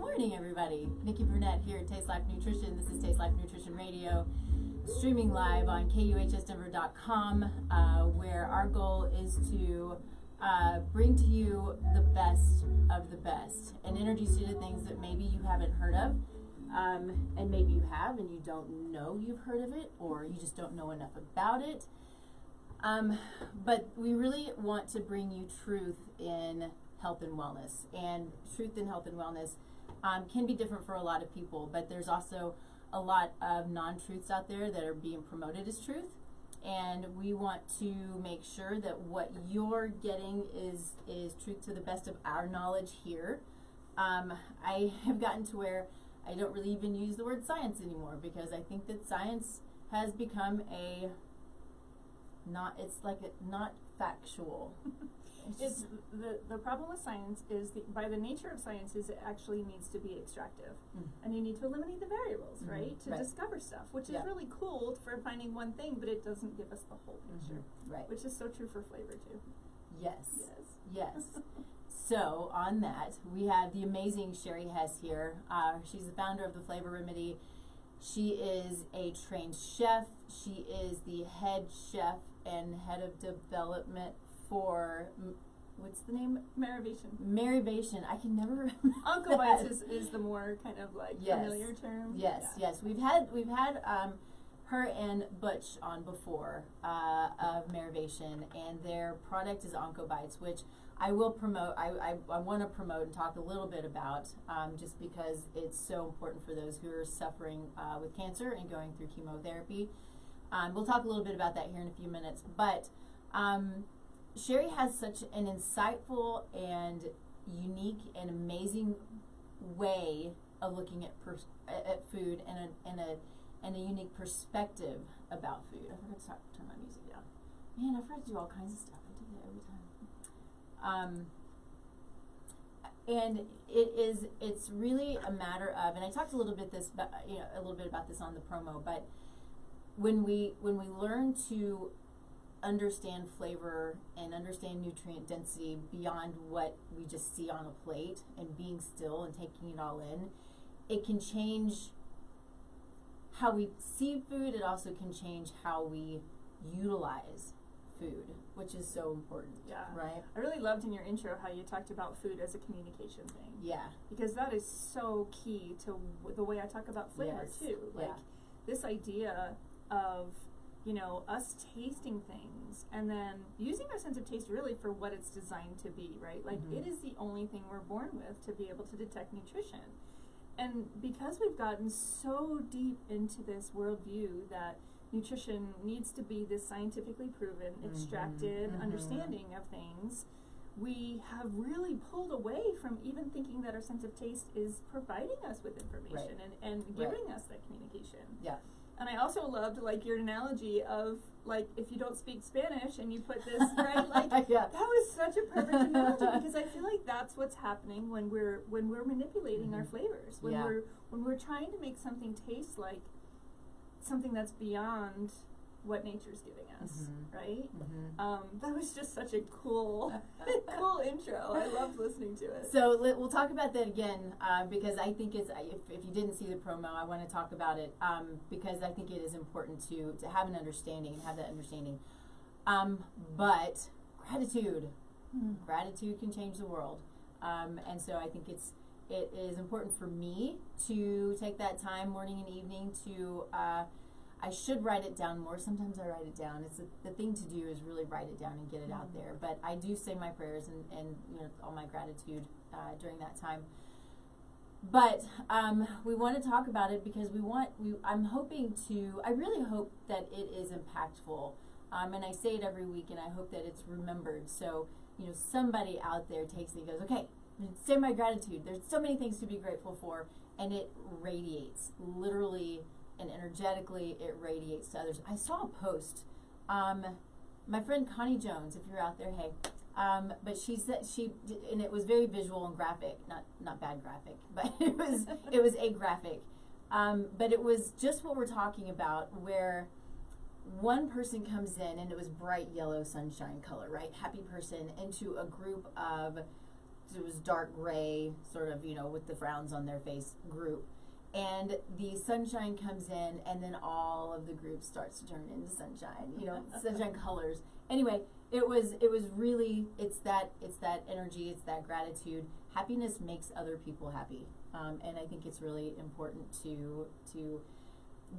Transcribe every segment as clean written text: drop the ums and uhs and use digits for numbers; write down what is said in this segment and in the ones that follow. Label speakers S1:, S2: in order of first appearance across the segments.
S1: morning, everybody. Nikki here at Taste Life Nutrition. This is Taste Life Nutrition Radio, streaming live on KUHSdenver.com, where our goal is to bring to you the best of the best and introduce you to things that maybe you haven't heard of, and maybe you have and you don't know you've heard of it, or you just don't know enough about it. But we really want to bring you truth in health and wellness. And truth in health and wellness can be different for a lot of people, but there's also a lot of non-truths out there that are being promoted as truth. And we want to make sure that what you're getting is truth to the best of our knowledge here. I have gotten to where I don't really even use the word science anymore, because I think that science has become not factual.
S2: It's the problem with science is by the nature of science is it actually needs to be extractive, and you need to eliminate the variables, right, to discover stuff, which is really cool for finding one thing, but it doesn't give us the whole picture,
S1: right?
S2: Which is so true for flavor too.
S1: Yes. So on that, we have the amazing Sherry Hess here. She's the founder of the Flavor Remedy. She is a trained chef. She is the head chef and head of development for, what's the name? Marivation. I can never remember.
S2: Uncle Bites is the more kind of like familiar term.
S1: Yes. We've had her and Butch on before of Marivation, and their product is Onco Bites, which I will promote. I want to promote and talk a little bit about, just because it's so important for those who are suffering with cancer and going through chemotherapy. We'll talk a little bit about that here in a few minutes, but Sherry has such an insightful and unique and amazing way of looking at food and a unique perspective about food. I forgot to turn my music down. Man, I forgot to do all kinds of stuff. I do that every time. And it's really a matter of, and I talked a little bit about this on the promo, but when we learn to understand flavor and understand nutrient density beyond what we just see on a plate, and being still and taking it all in, it can change how we see food. It also can change how we utilize food, which is so important.
S2: Yeah.
S1: Right?
S2: I really loved in your intro how you talked about food as a communication thing.
S1: Yeah.
S2: Because that is so key to the way I talk about flavor too. Like this idea of, us tasting things and then using our sense of taste really for what it's designed to be, right? Like it is the only thing we're born with to be able to detect nutrition. And because we've gotten so deep into this worldview that nutrition needs to be this scientifically proven, extracted understanding of things, we have really pulled away from even thinking that our sense of taste is providing us with information and giving us that communication.
S1: Yeah.
S2: And I also loved your analogy of if you don't speak Spanish and you put this right, that was such a perfect analogy, because I feel like that's what's happening when we're manipulating our flavors, when we're trying to make something taste like something that's beyond what nature's giving us, right? That was just such a cool intro. I loved listening to it.
S1: So we'll talk about that again, because I think it's, if you didn't see the promo, I want to talk about it, because I think it is important to have an understanding and have that understanding. But gratitude can change the world, and so I think it is important for me to take that time morning and evening to. I should write it down more. Sometimes I write it down. It's the thing to do is really write it down and get it out there. But I do say my prayers and all my gratitude during that time. But we want to talk about it because I really hope that it is impactful. And I say it every week, and I hope that it's remembered. So somebody out there takes it and goes, okay, say my gratitude. There's so many things to be grateful for, and it radiates literally. And energetically, it radiates to others. I saw a post. My friend Connie Jones, if you're out there, hey. But and it was very visual and graphic, not bad graphic, but it was a graphic. But it was just what we're talking about, where one person comes in, and it was bright yellow sunshine color, right? Happy person, into a group of it was dark gray, sort of, you know, with the frowns on their face group. And the sunshine comes in, and then all of the group starts to turn into sunshine, you know, sunshine colors. Anyway, it was really, it's that energy, it's that gratitude. Happiness makes other people happy. And I think it's really important to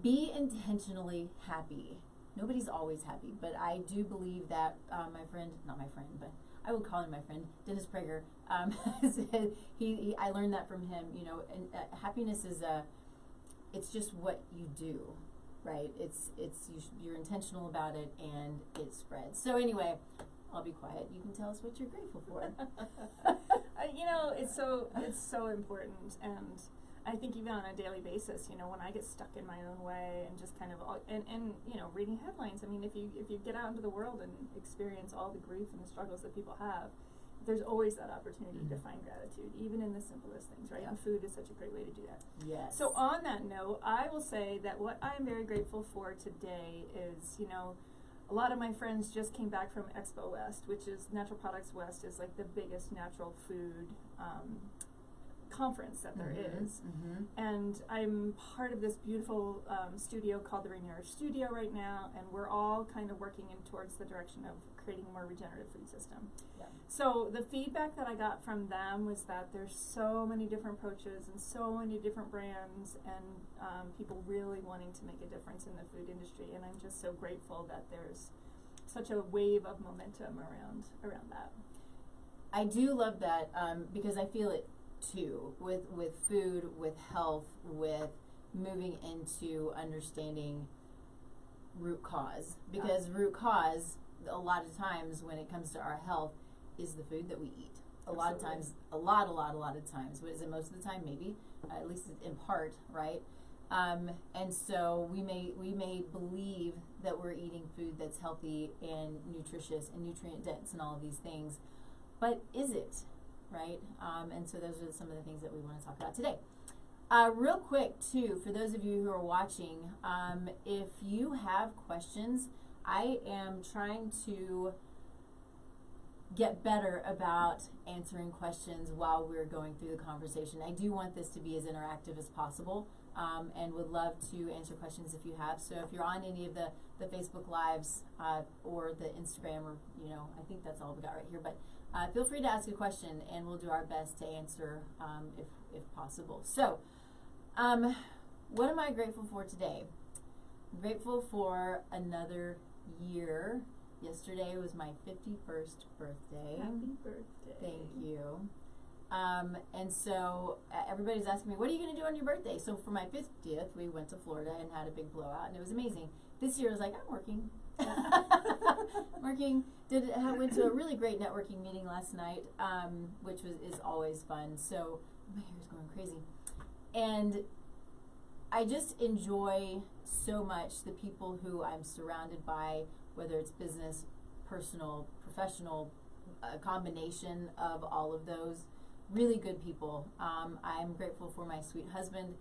S1: be intentionally happy. Nobody's always happy, but I do believe that my friend, not my friend, but I would call him my friend, Dennis Prager, said I learned that from him, you know, and happiness is it's just what you do, right? You're intentional about it, and it spreads. So anyway, I'll be quiet. You can tell us what you're grateful for.
S2: You know, it's so important, and I think even on a daily basis, you know, when I get stuck in my own way and just kind of and you know, reading headlines. I mean, if you get out into the world and experience all the grief and the struggles that people have, there's always that opportunity to find gratitude, even in the simplest things, right? And food is such a great way to do that.
S1: Yes.
S2: So on that note, I will say that what I'm very grateful for today is, you know, a lot of my friends just came back from Expo West, which is Natural Products West, is like the biggest natural food conference that there is. And I'm part of this beautiful studio called the Regenerative Studio right now, and we're all kind of working in towards the direction of creating a more regenerative food system. So the feedback that I got from them was that there's so many different approaches and so many different brands, and people really wanting to make a difference in the food industry, and I'm just so grateful that there's such a wave of momentum around that.
S1: I do love that because I feel it too, with food, with health, with moving into understanding root cause. Because root cause, a lot of times when it comes to our health, is the food that we eat. A lot of times, a lot of times. What is it? Most of the time, maybe, at least in part, right? And so we may believe that we're eating food that's healthy and nutritious and nutrient dense and all of these things, but is it? Right? And so those are some of the things that we want to talk about today. Real quick, too, for those of you who are watching, if you have questions, I am trying to get better about answering questions while we're going through the conversation. I do want this to be as interactive as possible, and would love to answer questions if you have. So if you're on any of the Facebook Lives or the Instagram, or, you know, I think that's all we got right here, but feel free to ask a question, and we'll do our best to answer if possible. So, what am I grateful for today? I'm grateful for another year. Yesterday was my 51st birthday.
S2: Happy birthday.
S1: Thank you. And so everybody's asking me, what are you going to do on your birthday? So for my 50th, we went to Florida and had a big blowout, and it was amazing. This year I was like, I'm working. Went to a really great networking meeting last night, which is always fun. So my hair's going crazy, and I just enjoy so much the people who I'm surrounded by, whether it's business, personal, professional, a combination of all of those. Really good people. I'm grateful for my sweet husband,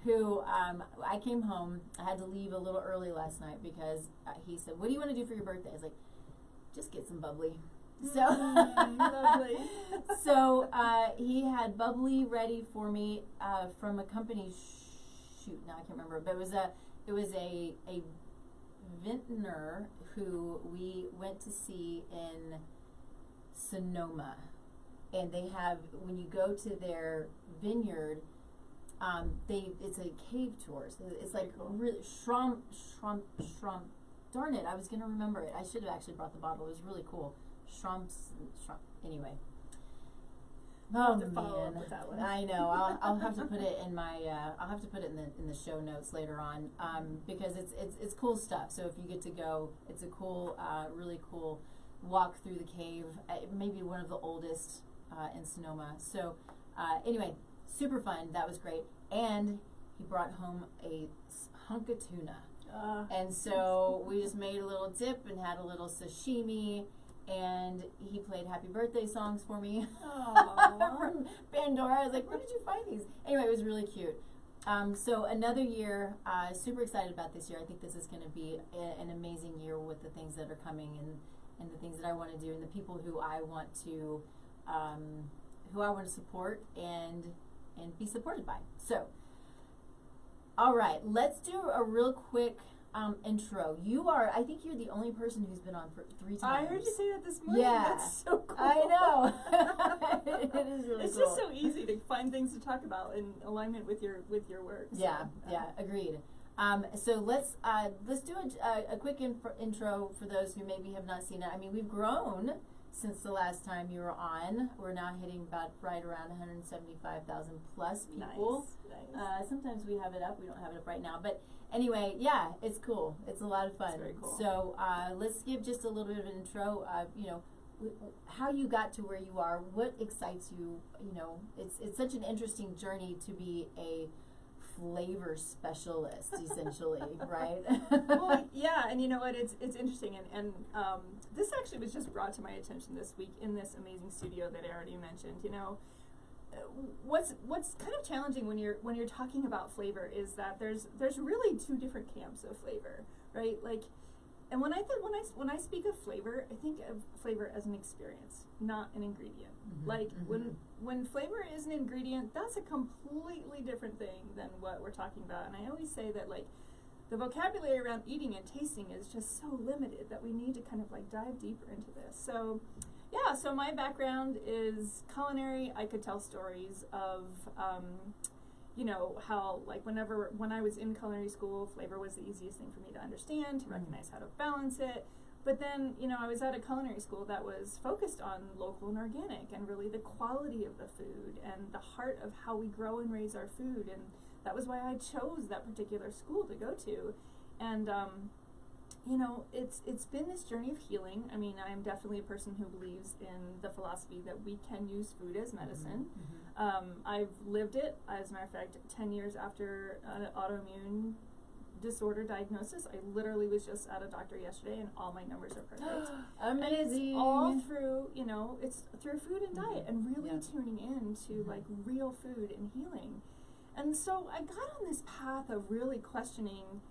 S1: who I came home. I had to leave a little early last night because he said, "What do you want to do for your birthday?" I was like, "Just get some bubbly." So,
S2: lovely.
S1: So he had bubbly ready for me from a company. Shoot, now I can't remember, but it was a vintner who we went to see in Sonoma, and they have, when you go to their vineyard, it's a cave tour. So it's like really shrimp. Darn it, I was gonna remember it. I should have actually brought the bottle. It was really cool. Shrimp. Anyway. Oh man, with that one. I know. I'll have to put it in my. I'll have to put it in the show notes later on, because it's cool stuff. So if you get to go, it's a cool, really cool walk through the cave. Maybe one of the oldest in Sonoma. So anyway, super fun. That was great. And he brought home a hunk of tuna, and so we just made a little dip and had a little sashimi. And he played happy birthday songs for me from Pandora. I was like, where did you find these? Anyway, it was really cute. So another year, super excited about this year. I think this is going to be an amazing year with the things that are coming and the things that I want to do and the people who I want to who I want to support and be supported by. So, all right, let's do a real quick intro. I think you're the only person who's been on for 3 times.
S2: I heard you say that this morning.
S1: Yeah.
S2: That's so cool.
S1: I know. It is really
S2: it's
S1: cool.
S2: just so easy to find things to talk about in alignment with your work. So,
S1: yeah, agreed. So let's do a quick intro for those who maybe have not seen it. I mean, we've grown since the last time you were on. We're now hitting right around 175,000 plus people. Nice. Sometimes we have it up. We don't have it up right now, but anyway, yeah, it's cool. It's a lot of fun.
S2: It's very cool.
S1: So let's give just a little bit of an intro. How you got to where you are. What excites you? It's such an interesting journey to be a flavor specialist, essentially, right?
S2: Well, yeah, and you know what? It's interesting, and this actually was just brought to my attention this week in this amazing studio that I already mentioned. What's kind of challenging when you're talking about flavor is that there's really 2 different camps of flavor, right? Like, and when I speak of flavor, I think of flavor as an experience, not an ingredient. Mm-hmm. Like when flavor is an ingredient, that's a completely different thing than what we're talking about. And I always say that, like, the vocabulary around eating and tasting is just so limited that we need to kind of like dive deeper into this. So yeah, so my background is culinary. I could tell stories of how, like, when I was in culinary school, flavor was the easiest thing for me to understand, to recognize how to balance it. But then, I was at a culinary school that was focused on local and organic and really the quality of the food and the heart of how we grow and raise our food. And that was why I chose that particular school to go to. And, it's been this journey of healing. I mean, I'm definitely a person who believes in the philosophy that we can use food as medicine. I've lived it. As a matter of fact, 10 years after an autoimmune disorder diagnosis, I literally was just at a doctor yesterday, and all my numbers are perfect.
S1: Amazing.
S2: And it's all through, it's through food and diet, and really tuning in to like real food and healing. And so I got on this path of really questioning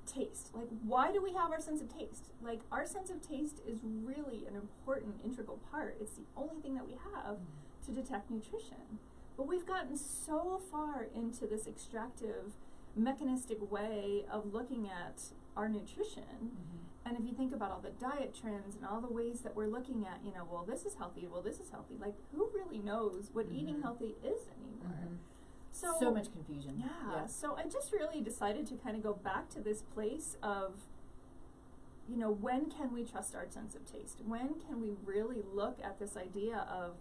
S2: taste. Like, why do we have our sense of taste? Like, our sense of taste is really an important, integral part. It's the only thing that we have to detect nutrition. But we've gotten so far into this extractive, mechanistic way of looking at our nutrition. And if you think about all the diet trends and all the ways that we're looking at, well, this is healthy, well, this is healthy. Like, who really knows what eating healthy is anymore? So
S1: much confusion.
S2: Yeah. So I just really decided to kind of go back to this place of, when can we trust our sense of taste? When can we really look at this idea of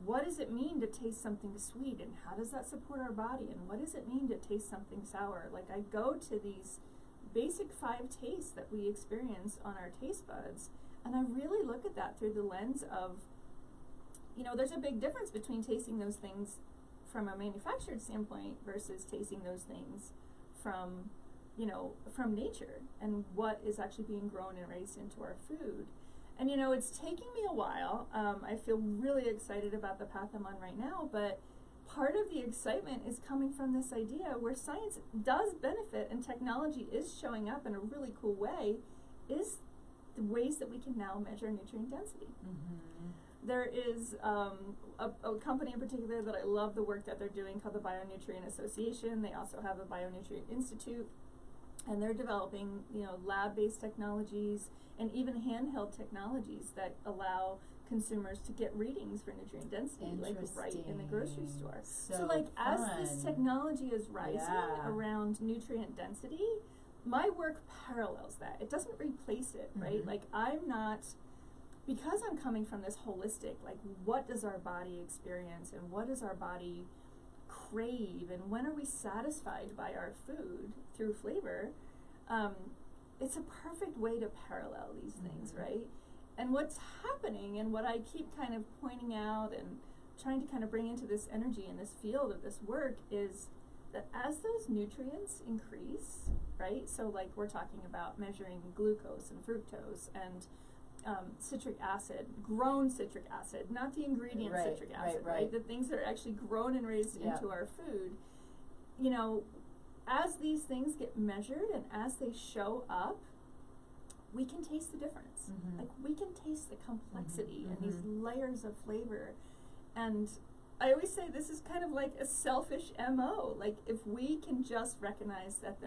S2: what does it mean to taste something sweet, and how does that support our body, and what does it mean to taste something sour? Like, I go to these basic 5 tastes that we experience on our taste buds, and I really look at that through the lens of, there's a big difference between tasting those things from a manufactured standpoint versus tasting those things from nature and what is actually being grown and raised into our food. And it's taking me a while. I feel really excited about the path I'm on right now, but part of the excitement is coming from this idea where science does benefit and technology is showing up in a really cool way, is the ways that we can now measure nutrient density. There is a company in particular that I love the work that they're doing called the Bionutrient Association. They also have a Bionutrient Institute, and they're developing, lab-based technologies and even handheld technologies that allow consumers to get readings for nutrient density, like right in the grocery store. So like, as this technology is rising around nutrient density, my work parallels that. It doesn't replace it, right? Like, because I'm coming from this holistic, like, what does our body experience and what does our body crave, and when are we satisfied by our food through flavor? It's a perfect way to parallel these things, right? And what's happening, and what I keep kind of pointing out and trying to kind of bring into this energy in this field of this work, is that as those nutrients increase, right? So like, we're talking about measuring glucose and fructose and citric acid, grown citric acid, not the ingredient citric acid, right? The things that are actually grown and raised into our food. As these things get measured and as they show up, we can taste the difference. Like, we can taste the complexity and these layers of flavor. And I always say this is kind of like a selfish MO. Like, if we can just recognize that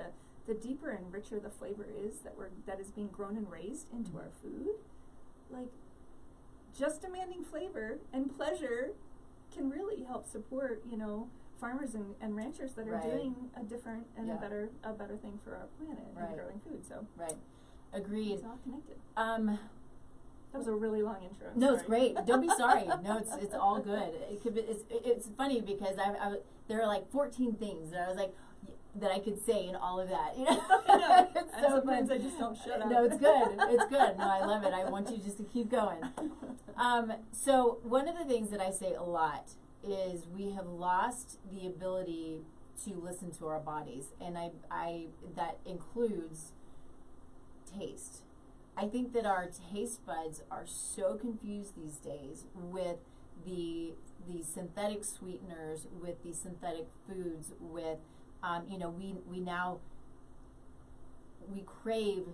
S2: the deeper and richer the flavor is that is being grown and raised into our food, like, just demanding flavor and pleasure can really help support, you know, farmers and ranchers that are doing a different and a better thing for our planet and growing food. So
S1: agreed.
S2: It's all connected. That was a really long intro.
S1: No, it's great. Don't be sorry. No, it's all good. It's funny because there are like 14 things that I was like that I could say in all of that. You know,
S2: I know.
S1: It's
S2: and
S1: so
S2: sometimes
S1: fun.
S2: I just don't shut up.
S1: No, it's good. It's good. No, I love it. I want you just to keep going. So one of the things that I say a lot is we have lost the ability to listen to our bodies, and I that includes taste. I think that our taste buds are so confused these days with the synthetic sweeteners, with the synthetic foods, with you know, we crave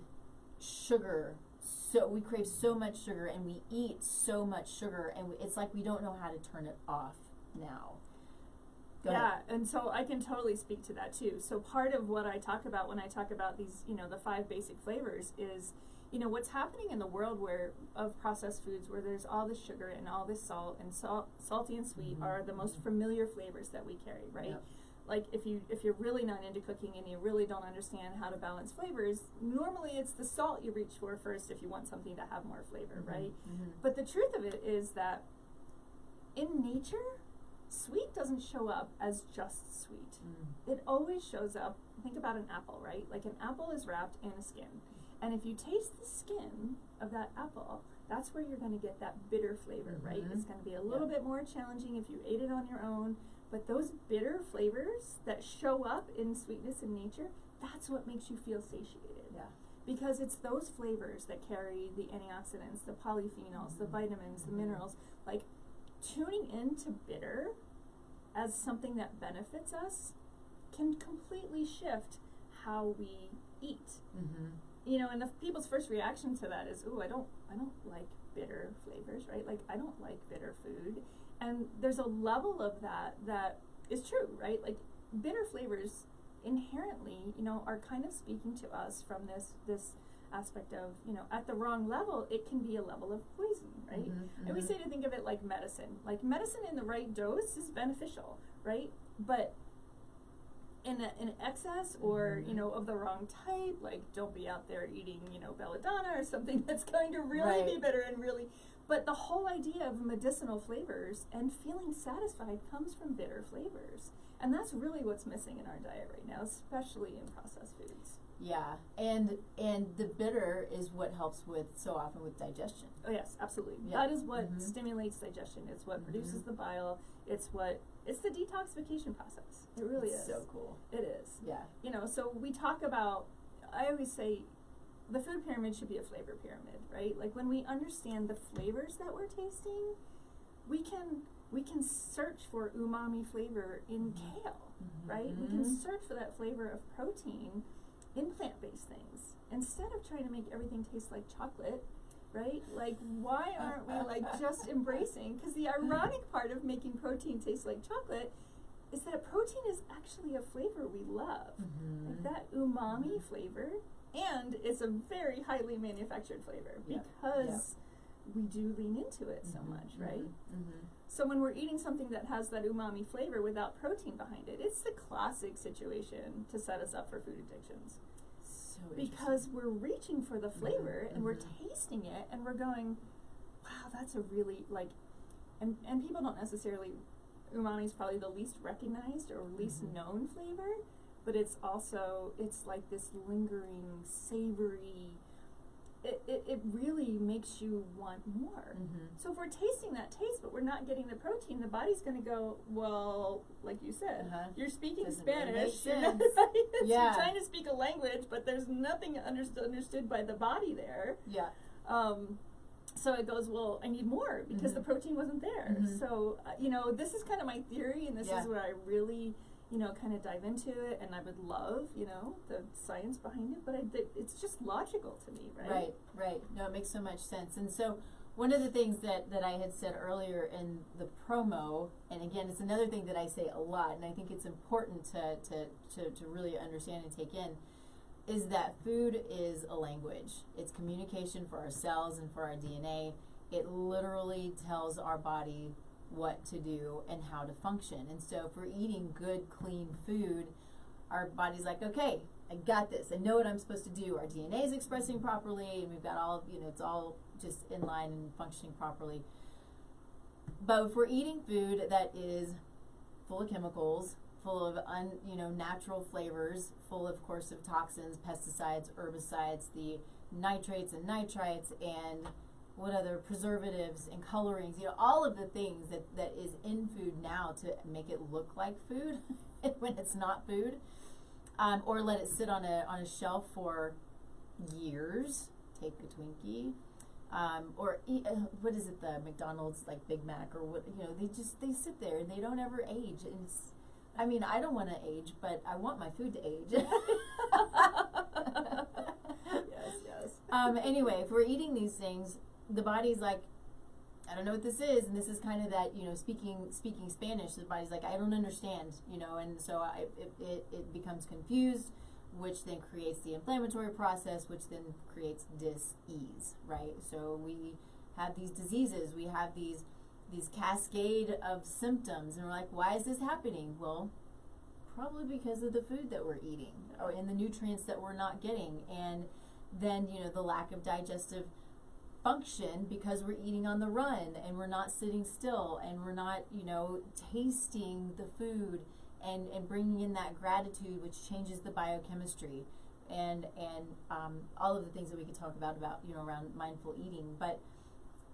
S1: sugar. So we crave so much sugar, and we eat so much sugar, and it's like we don't know how to turn it off now. Go ahead.
S2: And so I can totally speak to that too. So part of what I talk about when I talk about these, you know, the 5 basic flavors is, you know, what's happening in the world of processed foods where there's all this sugar and all this salt, and salty and sweet are the most familiar flavors that we carry, right? Yep. Like, if you're really not into cooking and you really don't understand how to balance flavors, normally it's the salt you reach for first if you want something to have more flavor, right? But the truth of it is that in nature, sweet doesn't show up as just sweet. It always shows up, think about an apple, right? Like, an apple is wrapped in a skin. And if you taste the skin of that apple, that's where you're going to get that bitter flavor, right? It's going to be a little bit more challenging if you ate it on your own. But those bitter flavors that show up in sweetness in nature, that's what makes you feel satiated. Yeah. Because it's those flavors that carry the antioxidants, the polyphenols, the vitamins, the minerals. Like, tuning into bitter as something that benefits us can completely shift how we eat. You know, and the people's first reaction to that is, "Ooh, I don't like bitter flavors," right? Like, I don't like bitter food. And there's a level of that is true, right? Like, bitter flavors inherently, you know, are kind of speaking to us from this aspect of, you know, at the wrong level, it can be a level of poison, right? And we say to think of it like medicine. Like, medicine in the right dose is beneficial, right? But in excess or, you know, of the wrong type, like, don't be out there eating, you know, belladonna or something that's going to really be bitter and really... But the whole idea of medicinal flavors and feeling satisfied comes from bitter flavors. And that's really what's missing in our diet right now, especially in processed foods.
S1: Yeah, and the bitter is what helps so often with digestion.
S2: Oh yes, absolutely. Yeah. That is what stimulates digestion. It's what produces the bile. It's the detoxification process. It really is.
S1: So cool.
S2: It is.
S1: Yeah.
S2: You know, so we talk about, I always say, the food pyramid should be a flavor pyramid, right? Like, when we understand the flavors that we're tasting, we can search for umami flavor in kale, right? We can search for that flavor of protein in plant-based things instead of trying to make everything taste like chocolate, right? Like, why aren't we like just embracing? Because the ironic part of making protein taste like chocolate is that protein is actually a flavor we love, like that umami flavor. And it's a very highly manufactured flavor because we do lean into it so much, right? So when we're eating something that has that umami flavor without protein behind it, it's the classic situation to set us up for food addictions. So because we're reaching for the flavor and we're tasting it and we're going, wow, that's a really, like, and people don't necessarily, umami is probably the least recognized or least known flavor. But it's also, it's like this lingering, savory, it really makes you want more. So if we're tasting that taste, but we're not getting the protein, the body's going to go, well, like you said, you're speaking Spanish. You're trying to speak a language, but there's nothing understood by the body there. Yeah. So it goes, well, I need more because the protein wasn't there. So, you know, this is kind of my theory, and this is where I really... you know, kind of dive into it, and I would love, you know, the science behind it, but it's just logical to me, right?
S1: Right. No, it makes so much sense. And so one of the things that I had said earlier in the promo, and again, it's another thing that I say a lot, and I think it's important to really understand and take in, is that food is a language. It's communication for our cells and for our DNA. It literally tells our body what to do and how to function. And so if we're eating good, clean food, our body's like, okay, I got this. I know what I'm supposed to do. Our DNA is expressing properly, and we've got all, it's all just in line and functioning properly. But if we're eating food that is full of chemicals, full of natural flavors, full of course of toxins, pesticides, herbicides, the nitrates and nitrites, and what other preservatives and colorings, all of the things that is in food now to make it look like food when it's not food, or let it sit on a shelf for years. Take a Twinkie, or eat, what is it, the McDonald's like Big Mac or what? They sit there and they don't ever age. And I don't want to age, but I want my food to age.
S2: Yes.
S1: Anyway, if we're eating these things, the body's like, I don't know what this is, and this is kind of that, speaking Spanish, the body's like, I don't understand, and so it becomes confused, which then creates the inflammatory process, which then creates dis-ease, right? So we have these diseases, we have these cascade of symptoms, and we're like, why is this happening? Well, probably because of the food that we're eating, or in the nutrients that we're not getting, and then, the lack of digestive function because we're eating on the run and we're not sitting still and we're not, tasting the food and bringing in that gratitude, which changes the biochemistry and all of the things that we could talk about, around mindful eating. But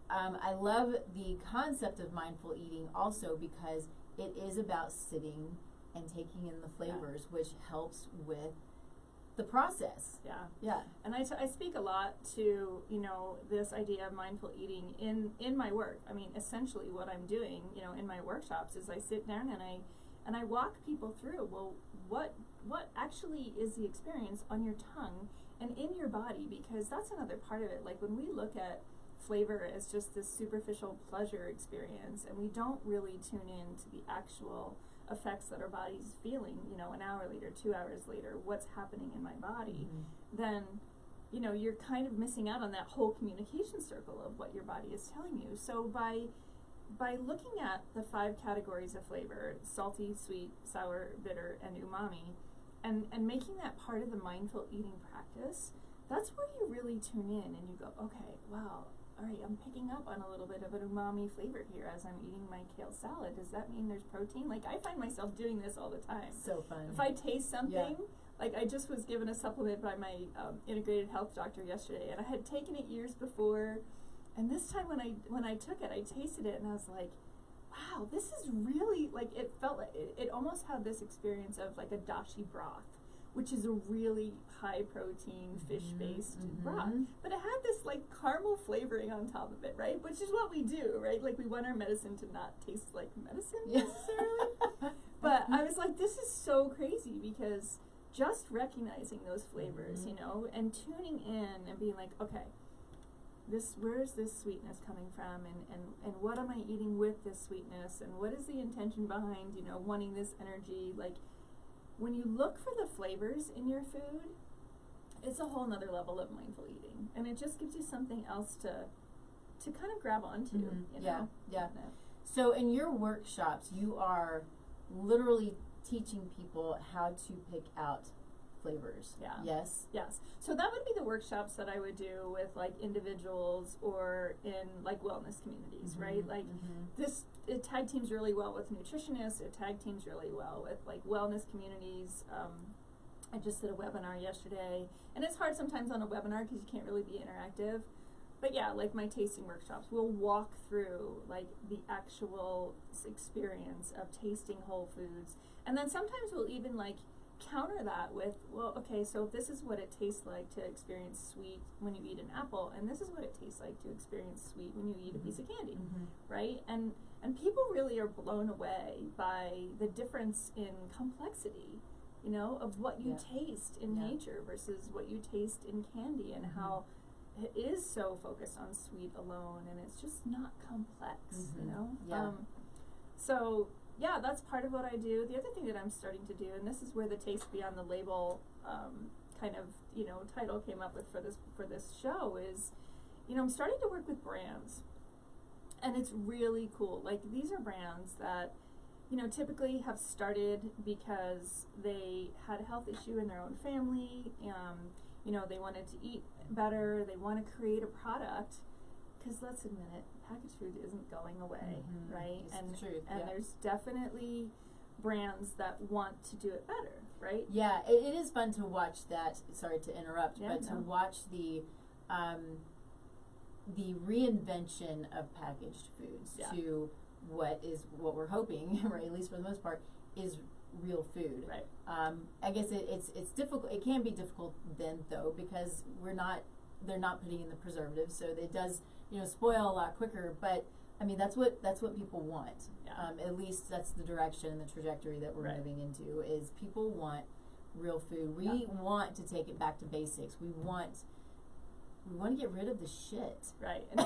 S1: I love the concept of mindful eating also because it is about sitting and taking in the flavors, which helps with the process. Yeah.
S2: And I speak a lot to, this idea of mindful eating in my work. Essentially what I'm doing, in my workshops is I sit down and I walk people through, well, what actually is the experience on your tongue and in your body, because that's another part of it. Like when we look at flavor as just this superficial pleasure experience and we don't really tune in to the actual effects that our body's feeling, an hour later, 2 hours later, what's happening in my body, then, you're kind of missing out on that whole communication circle of what your body is telling you. So by looking at the 5 categories of flavor, salty, sweet, sour, bitter, and umami, and making that part of the mindful eating practice, that's where you really tune in and you go, okay, wow, all right, I'm picking up on a little bit of an umami flavor here as I'm eating my kale salad. Does that mean there's protein? Like, I find myself doing this all the time.
S1: So fun.
S2: If I taste something, like I just was given a supplement by my integrated health doctor yesterday, and I had taken it years before, and this time when I took it, I tasted it, and I was like, wow, this is really, like, it felt like, it almost had this experience of like a dashi broth, which is a really high protein fish-based broth. But it had this like caramel flavoring on top of it, right? Which is what we do, right? Like we want our medicine to not taste like medicine necessarily. But I was like, this is so crazy because just recognizing those flavors, and tuning in and being like, okay, where is this sweetness coming from, and what am I eating with this sweetness, and what is the intention behind, wanting this energy, like. When you look for the flavors in your food, it's a whole nother level of mindful eating, and it just gives you something else to kind of grab onto.
S1: Yeah. So in your workshops, you are literally teaching people how to pick out flavors.
S2: Yeah.
S1: Yes.
S2: So that would be the workshops that I would do with like individuals or in like wellness communities, right? Like it tag teams really well with nutritionists. It tag teams really well with like wellness communities. I just did a webinar yesterday, and it's hard sometimes on a webinar because you can't really be interactive. But yeah, like my tasting workshops, we'll walk through like the actual experience of tasting whole foods, and then sometimes we'll even like counter that with, well, okay, so this is what it tastes like to experience sweet when you eat an apple, and this is what it tastes like to experience sweet when you eat a piece of candy, right? And people really are blown away by the difference in complexity, of what you taste in nature versus what you taste in candy, and how is so focused on sweet alone, and it's just not complex, you know?
S1: Yeah.
S2: So yeah, that's part of what I do. The other thing that I'm starting to do, and this is where the Taste Beyond the Label kind of, you know, title came up with for this show, is, you know, I'm starting to work with brands, and it's really cool. Like, these are brands that, you know, typically have started because they had a health issue in their own family. You know, they wanted to eat better. They want to create a product, because let's admit it, packaged food isn't going away, right?
S1: It's the truth,
S2: and there's definitely brands that want to do it better, right?
S1: Yeah, it is fun to watch that. Sorry to interrupt, but to watch the reinvention of packaged foods to what we're hoping, right, at least for the most part, is real food.
S2: Right.
S1: I guess it's difficult. It can be difficult then, though, because they're not putting in the preservatives, so it does, you know, spoil a lot quicker. But I mean, that's what people want.
S2: Yeah.
S1: At least that's the direction and the trajectory that we're moving into. Is people want real food. We want to take it back to basics. We want to get rid of the shit.
S2: Right. And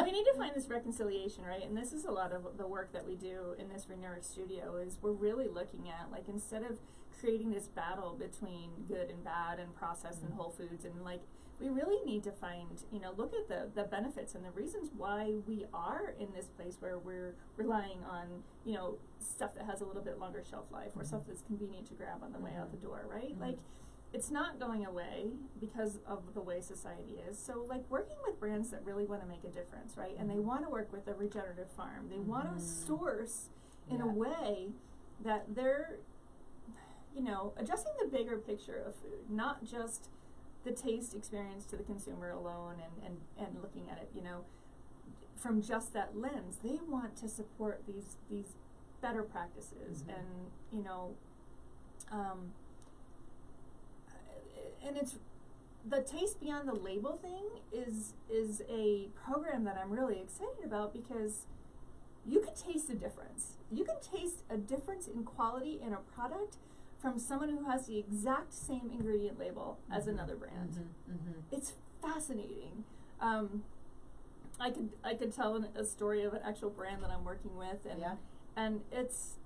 S2: we need to find this reconciliation, right? And this is a lot of the work that we do in this Regenerative Studio, is we're really looking at, like, instead of creating this battle between good and bad and processed and whole foods, and, like, we really need to find, you know, look at the benefits and the reasons why we are in this place where we're relying on, you know, stuff that has a little bit longer shelf life, or stuff that's convenient to grab on the way out the door, right? Like, it's not going away because of the way society is. So, like, working with brands that really want to make a difference, right? And they want to work with a regenerative farm. They want to source in a way that they're, you know, addressing the bigger picture of food, not just the taste experience to the consumer alone, and looking at it, you know, from just that lens. They want to support these better practices, and, you know, and it's the Taste Beyond the Label thing is a program that I'm really excited about, because you can taste a difference. You can taste a difference in quality in a product from someone who has the exact same ingredient label as another brand. It's fascinating. I could tell a story of an actual brand that I'm working with, and it's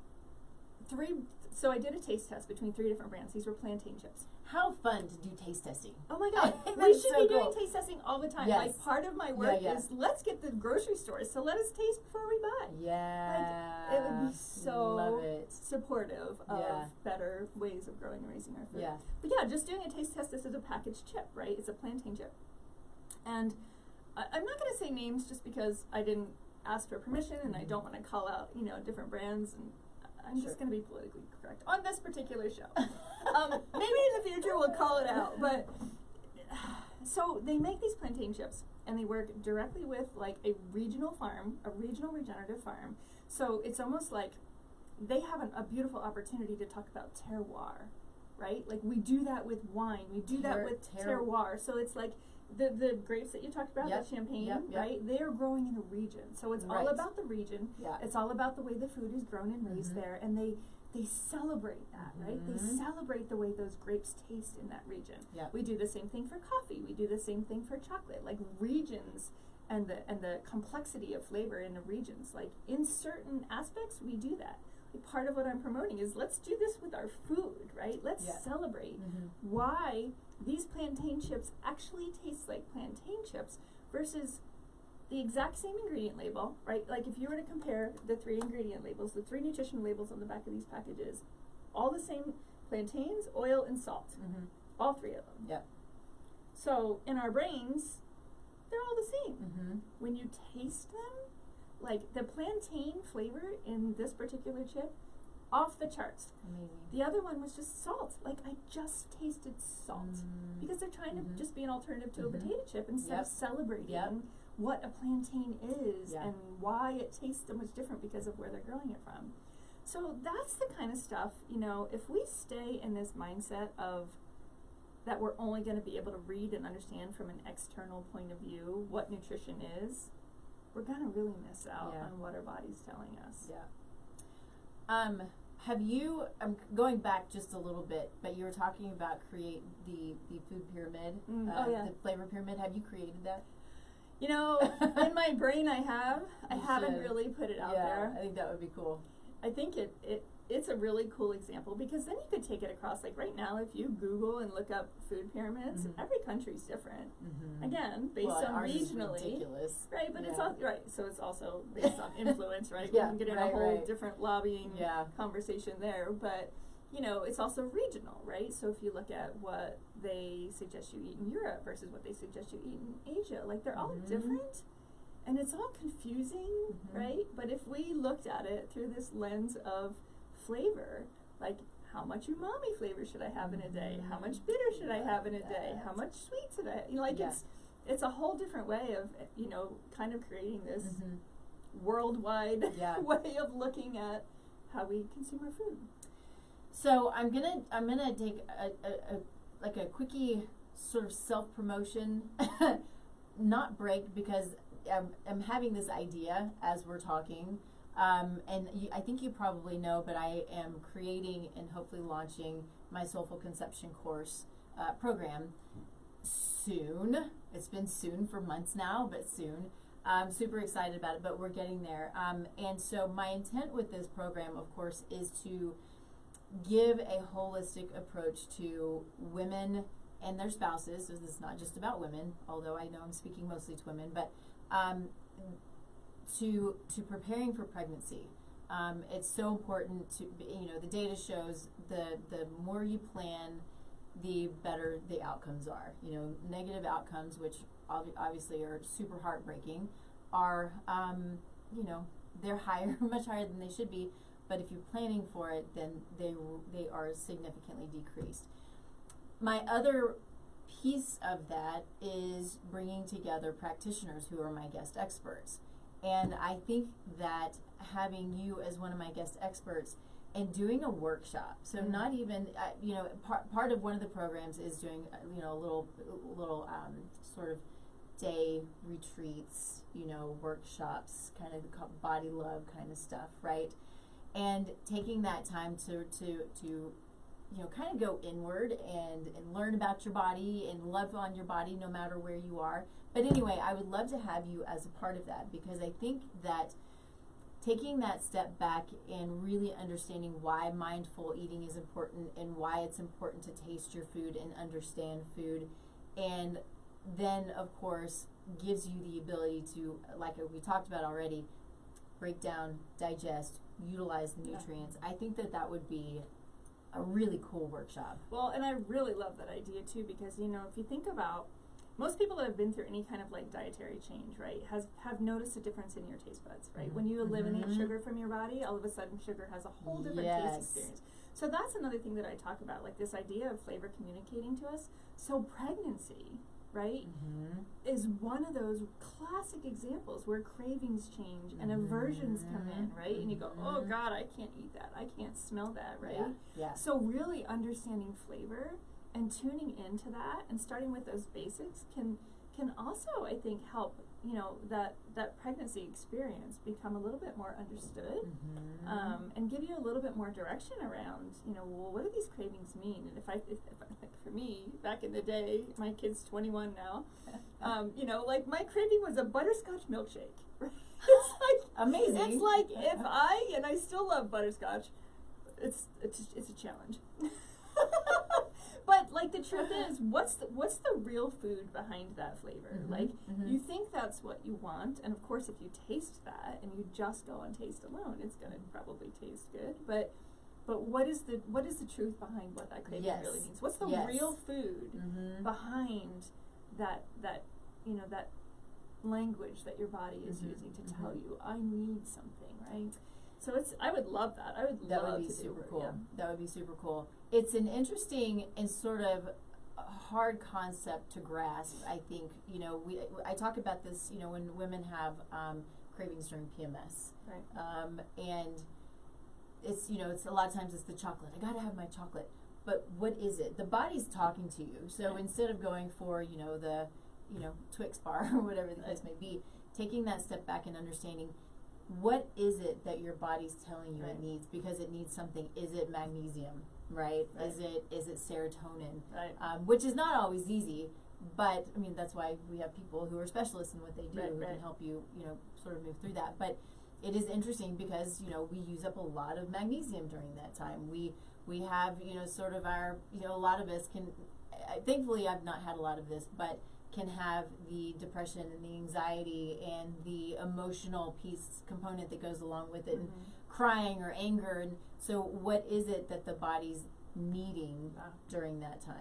S2: so I did a taste test between 3 different brands. These were plantain chips.
S1: How fun to do taste testing.
S2: Oh my God. We should be doing taste testing all the time.
S1: Yes.
S2: Like, part of my work is, let's get the grocery stores, so let us taste before we buy.
S1: Yeah.
S2: Like, it would be so
S1: Love it.
S2: supportive of better ways of growing and raising our food.
S1: Yeah.
S2: But yeah, just doing a taste test. This is a packaged chip, right? It's a plantain chip. And I'm not going to say names just because I didn't ask for permission, and I don't want to call out, you know, different brands, and I'm just going to be politically correct on this particular show. Maybe in the future we'll call it out. But so they make these plantain chips, and they work directly with, like, a regional farm, a regional regenerative farm. So it's almost like they have a beautiful opportunity to talk about terroir, right? Like, we do that with wine. We do that with terroir. So it's like the grapes that you talked about, the champagne, right? They are growing in a region. So it's all about the region. It's all about the way the food is grown and raised there. And they celebrate that, right? They celebrate the way those grapes taste in that region. We do the same thing for coffee. We do the same thing for chocolate. Like, regions and the complexity of flavor in the regions. Like, in certain aspects, we do that. Like, part of what I'm promoting is, let's do this with our food, right? Let's celebrate why these plantain chips actually taste like plantain chips versus the exact same ingredient label, right? Like, if you were to compare the 3 ingredient labels, the 3 nutrition labels on the back of these packages, all the same: plantains, oil, and salt. All 3 of them. So in our brains, they're all the same. When you taste them, like, the plantain flavor in this particular chip, off the charts.
S1: Amazing.
S2: The other one was just salt. Like, I just tasted salt, because they're trying to just be an alternative to a potato chip, instead of celebrating what a plantain is and why it tastes so much different because of where they're growing it from. So that's the kind of stuff, you know, if we stay in this mindset of that we're only going to be able to read and understand from an external point of view what nutrition is, we're going to really miss out on what our body's telling us.
S1: Have you, I'm going back just a little bit, but you were talking about create the food pyramid, the flavor pyramid. Have you created that?
S2: You know, in my brain I haven't really put it out there.
S1: I think that would be cool.
S2: I think it's a really cool example, because then you could take it across. Like right now, if you Google and look up food pyramids, every country's different. Again, based on
S1: ours
S2: regionally.
S1: Is ridiculous.
S2: Right, but it's all right. So it's also based on influence, right? We can get in a whole different lobbying conversation there. But you know, it's also regional, right? So if you look at what they suggest you eat in Europe versus what they suggest you eat in Asia, like they're all different. And it's all confusing, right? But if we looked at it through this lens of flavor, like how much umami flavor should I have in a day? How much bitter should I have in a day? How much sweet should I? You know, like it's a whole different way of, you know, kind of creating this worldwide way of looking at how we consume our food.
S1: So I'm gonna take a quickie sort of self-promotion, not break, because I'm having this idea as we're talking, and I think you probably know, but I am creating and hopefully launching my Soulful Conception course program soon. It's been soon for months now, but soon. I'm super excited about it, but we're getting there. And so my intent with this program, of course, is to give a holistic approach to women and their spouses. So this is not just about women, although I know I'm speaking mostly to women, but to preparing for pregnancy. It's so important to, you know, the data shows the more you plan, the better the outcomes are. You know, negative outcomes, which obviously are super heartbreaking, are, you know, they're higher, much higher than they should be. But if you're planning for it, then they are significantly decreased. My other piece of that is bringing together practitioners who are my guest experts. And I think that having you as one of my guest experts and doing a workshop, so not even, you know, part of one of the programs is doing, you know, a little sort of day retreats, you know, workshops, kind of body love kind of stuff, right? And taking that time to you know, kind of go inward and learn about your body and love on your body no matter where you are. But anyway, I would love to have you as a part of that, because I think that taking that step back and really understanding why mindful eating is important and why it's important to taste your food and understand food, and then of course gives you the ability to, like we talked about already, break down, digest, utilize the nutrients. I think that would be a really cool workshop.
S2: Well, and I really love that idea too, because, you know, if you think about most people that have been through any kind of like dietary change, right, have noticed a difference in your taste buds, right? When you eliminate sugar from your body, all of a sudden sugar has a whole different taste experience. So that's another thing that I talk about, like this idea of flavor communicating to us. So pregnancy, right, is one of those classic examples where cravings change and aversions come in, right? And you go, oh God, I can't eat that. I can't smell that, right?
S1: Yeah.
S2: So really understanding flavor and tuning into that and starting with those basics can also, I think, help, you know, that pregnancy experience become a little bit more understood, and give you a little bit more direction around, you know, well, what do these cravings mean? And if for me, back in the day, my kid's 21 now, you know, like my craving was a butterscotch milkshake. Right? It's like
S1: amazing.
S2: It's like if I still love butterscotch, it's a challenge. But like the truth is, what's the real food behind that flavor? Like you think that's what you want, and of course if you taste that and you just go on taste alone, it's gonna probably taste good. But what is the truth behind what that craving really means? What's the real food behind that you know, that language that your body is using to tell you I need something, right? So I would love that. I would love
S1: that would be super cool. That would be super cool. It's an interesting and sort of hard concept to grasp. I think, you know, I talk about this, you know, when women have cravings during PMS,
S2: right?
S1: And it's, you know, it's a lot of times it's the chocolate. I gotta have my chocolate. But what is it? The body's talking to you. So instead of going for, you know, the, you know, Twix bar or whatever the case may be, taking that step back and understanding what is it that your body's telling you
S2: Right.
S1: it needs? Because it needs something. Is it magnesium, right?
S2: Right.
S1: Is it serotonin?
S2: Right.
S1: Which is not always easy, but I mean, that's why we have people who are specialists in what they do
S2: Right,
S1: who
S2: right.
S1: can help you, sort of move through that. But it is interesting because, we use up a lot of magnesium during that time. We have, sort of our, a lot of us can, thankfully I've not had a lot of this, but can have the depression and the anxiety and the emotional piece component that goes along with it, and crying or anger. And so what is it that the body's needing during that time?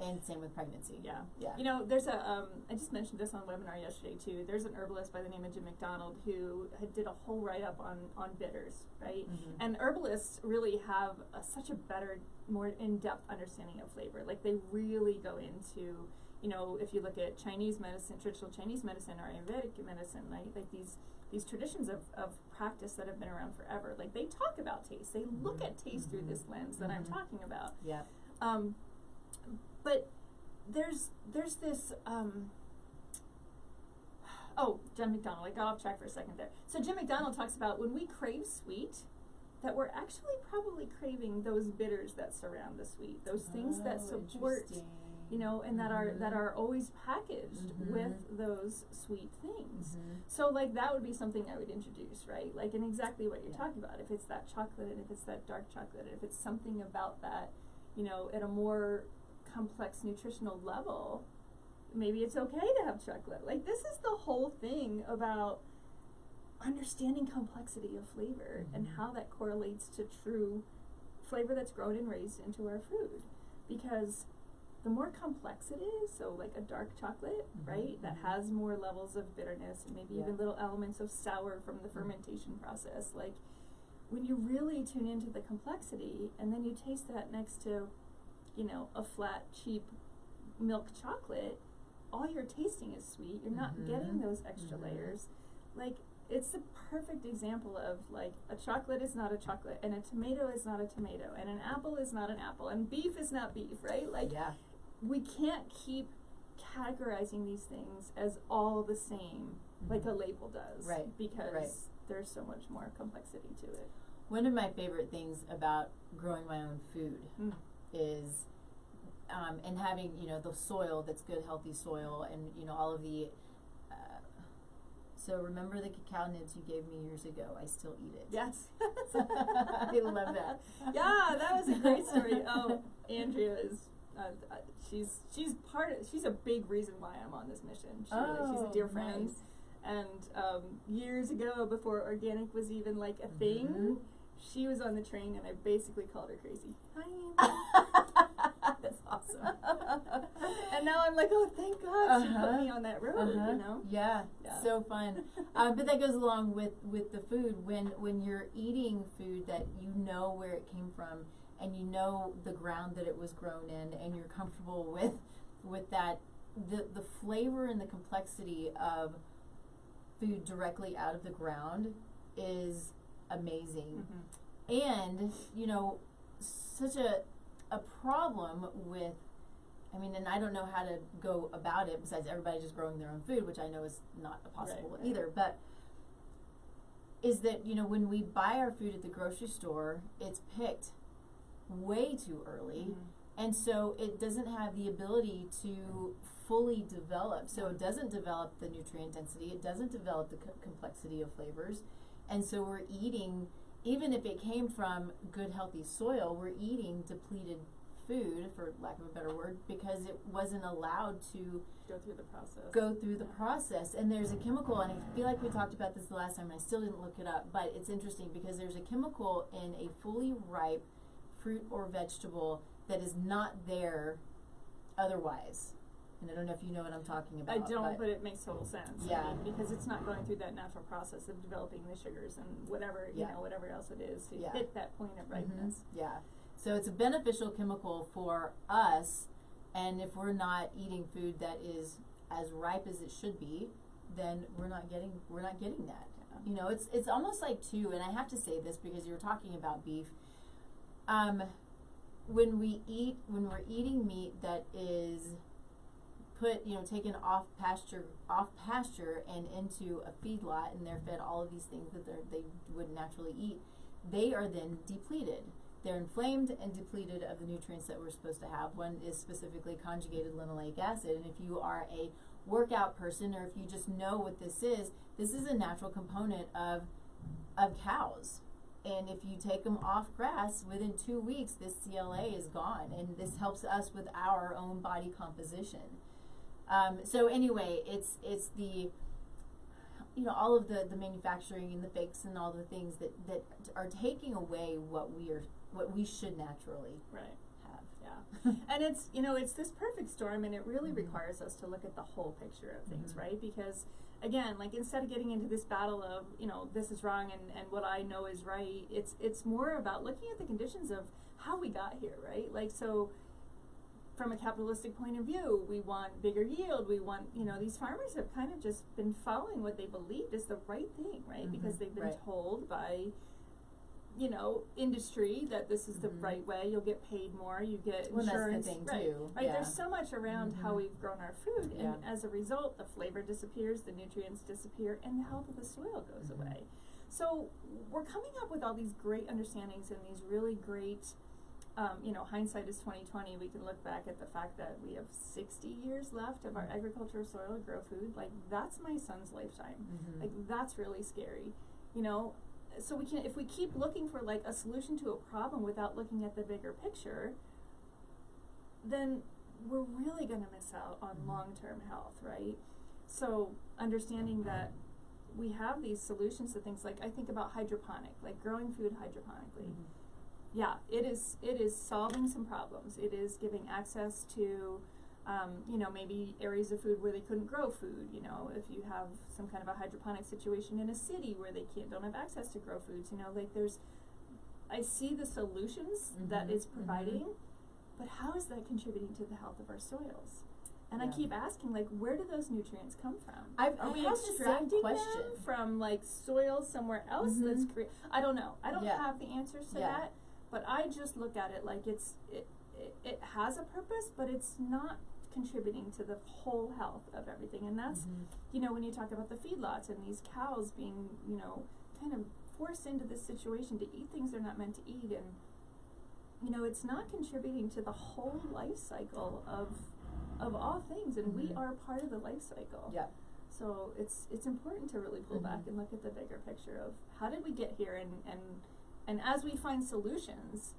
S1: And same with pregnancy.
S2: There's I just mentioned this on a webinar yesterday too. There's an herbalist by the name of Jim McDonald who did a whole write-up on bitters, right? And herbalists really have such a better, more in-depth understanding of flavor. Like they really go into, if you look at Chinese medicine, traditional Chinese medicine or Ayurvedic medicine, right? Like these traditions of practice that have been around forever. Like they talk about taste. They look at taste through this lens that I'm talking about.
S1: Yeah.
S2: But there's this Jim McDonald, I got off track for a second there. So Jim McDonald talks about when we crave sweet, that we're actually probably craving those bitters that surround the sweet, those things that support, and that are always packaged with those sweet things. So like that would be something I would introduce, right? Like in exactly what you're talking about. If it's that chocolate, and if it's that dark chocolate, and if it's something about that, at a more complex nutritional level, maybe it's okay to have chocolate. Like this is the whole thing about understanding complexity of flavor and how that correlates to true flavor that's grown and raised into our food. Because the more complex it is, so like a dark chocolate, right, that has more levels of bitterness and maybe even little elements of sour from the fermentation process, like when you really tune into the complexity and then you taste that next to, a flat, cheap milk chocolate, all you're tasting is sweet. You're not getting those extra layers. Like, it's the perfect example of, like, a chocolate is not a chocolate, and a tomato is not a tomato, and an apple is not an apple, and beef is not beef, right? Like, we can't keep categorizing these things as all the same, like a label does. Right. Because there's so much more complexity to it.
S1: One of my favorite things about growing my own food is, and having, the soil that's good, healthy soil, and, all of the, so remember the cacao nibs you gave me years ago? I still eat it.
S2: Yes.
S1: I love that.
S2: Yeah, that was a great story. Oh, Andrea is, she's a big reason why I'm on this mission. She's a dear friend.
S1: Nice.
S2: And years ago, before organic was even like a thing, she was on the train, and I basically called her crazy. Hi,
S1: that's awesome.
S2: And now I'm like, oh, thank God she put me on that road.
S1: Yeah, so fun. But that goes along with the food. When you're eating food that you know where it came from, and you know the ground that it was grown in, and you're comfortable with that, the flavor and the complexity of food directly out of the ground is amazing. And such a problem with, and I don't know how to go about it besides everybody just growing their own food, which I know is not possible either, but is that, when we buy our food at the grocery store, it's picked way too early, and so it doesn't have the ability to fully develop. So it doesn't develop the nutrient density, it doesn't develop the complexity of flavors, and so we're eating, even if it came from good healthy soil, we're eating depleted food, for lack of a better word, because it wasn't allowed to go through the process. And there's a chemical, and I feel like we talked about this the last time, and I still didn't look it up, but it's interesting because there's a chemical in a fully ripe fruit or vegetable that is not there otherwise. And I don't know if you know what I'm talking about.
S2: I don't, but it makes total sense.
S1: Yeah.
S2: Because it's not going through that natural process of developing the sugars and whatever, whatever else it is to hit that point of ripeness.
S1: Yeah. So it's a beneficial chemical for us, and if we're not eating food that is as ripe as it should be, then we're not getting that. It's almost like too, and I have to say this because you were talking about beef. When we're eating meat that is put, taken off pasture and into a feedlot, and they're fed all of these things that they wouldn't naturally eat, they are then depleted. They're inflamed and depleted of the nutrients that we're supposed to have. One is specifically conjugated linoleic acid, and if you are a workout person, or if you just know what this is a natural component of cows. And if you take them off grass, within 2 weeks, this CLA is gone, and this helps us with our own body composition. So anyway, it's the, all of the manufacturing and the fakes and all the things that are taking away what we should naturally have.
S2: Yeah. And it's this perfect storm, and it really requires us to look at the whole picture of things, right? Because again, like, instead of getting into this battle of, this is wrong and what I know is right, it's more about looking at the conditions of how we got here, right? Like, so from a capitalistic point of view, we want bigger yield, we want, these farmers have kind of just been following what they believed is the right thing, right? Because they've been told by, industry that this is the right way, you'll get paid more, you get insurance.
S1: That's the thing too.
S2: Right, there's so much around how we've grown our food, and as a result, the flavor disappears, the nutrients disappear, and the health of the soil goes away. So we're coming up with all these great understandings and these really great, hindsight is 2020. We can look back at the fact that we have 60 years left of our agricultural soil to grow food. Like, that's my son's lifetime. Like, that's really scary, So we can, if we keep looking for like a solution to a problem without looking at the bigger picture, then we're really going to miss out on long-term health, right? So understanding that we have these solutions to things, like I think about hydroponic, like growing food hydroponically. Yeah, it is solving some problems. It is giving access to maybe areas of food where they couldn't grow food. If you have some kind of a hydroponic situation in a city where they don't have access to grow foods, I see the solutions that it's providing, but how is that contributing to the health of our soils? And I keep asking, like, where do those nutrients come from? Are we extracting them from like soil somewhere else? That's I don't know. I don't have the answers to that, but I just look at it like it has a purpose, but it's not contributing to the whole health of everything. And that's, when you talk about the feedlots and these cows being, kind of forced into this situation to eat things they're not meant to eat, and, it's not contributing to the whole life cycle of all things, and we are part of the life cycle. Yeah. So it's important to really pull back and look at the bigger picture of how did we get here, and as we find solutions,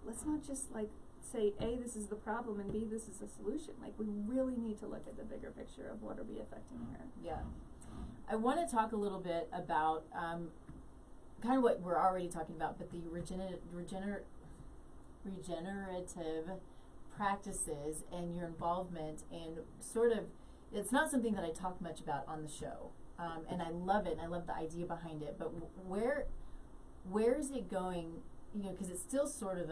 S2: let's not just like say, A, this is the problem, and B, this is the solution. Like, we really need to look at the bigger picture of what are we affecting here. Yeah.
S1: I want to talk a little bit about kind of what we're already talking about, but the regenerative practices and your involvement, and sort of, it's not something that I talk much about on the show, and I love it, and I love the idea behind it, but where is it going, because it's still sort of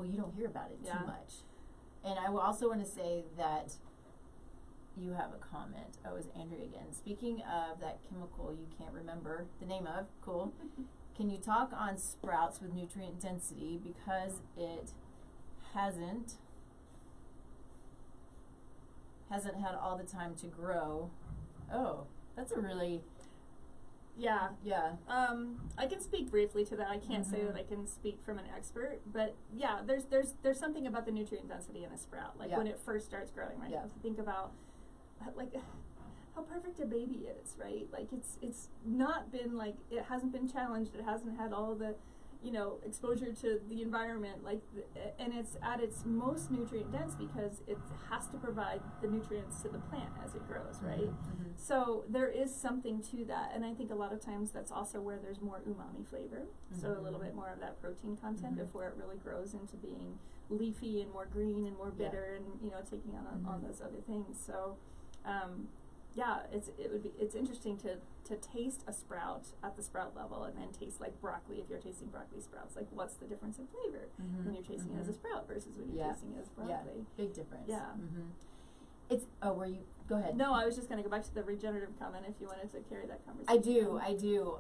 S1: you don't hear about it too much. And I also want to say that you have a comment. Oh, it's Andrea again. Speaking of that chemical you can't remember the name of, cool. Can you talk on sprouts with nutrient density, because it hasn't had all the time to grow? Oh, that's a really...
S2: Yeah. I can speak briefly to that. I can't say that I can speak from an expert, but yeah, there's something about the nutrient density in a sprout, like when it first starts growing, right? Yeah. Think about like how perfect a baby is, right? Like it's not been like, it hasn't been challenged, it hasn't had all the exposure to the environment, like, and it's at its most nutrient dense because it has to provide the nutrients to the plant as it grows, right? So there is something to that, and I think a lot of times that's also where there's more umami flavor, so a little bit more of that protein content before it really grows into being leafy and more green and more bitter and taking on those other things. So it's interesting to taste a sprout at the sprout level, and then taste like broccoli. If you're tasting broccoli sprouts, like, what's the difference in flavor when you're tasting it as a sprout versus when you're tasting it as broccoli?
S1: Yeah, big difference.
S2: Yeah.
S1: It's go ahead.
S2: No, I was just going to go back to the regenerative comment if you wanted to carry that conversation.
S1: I do.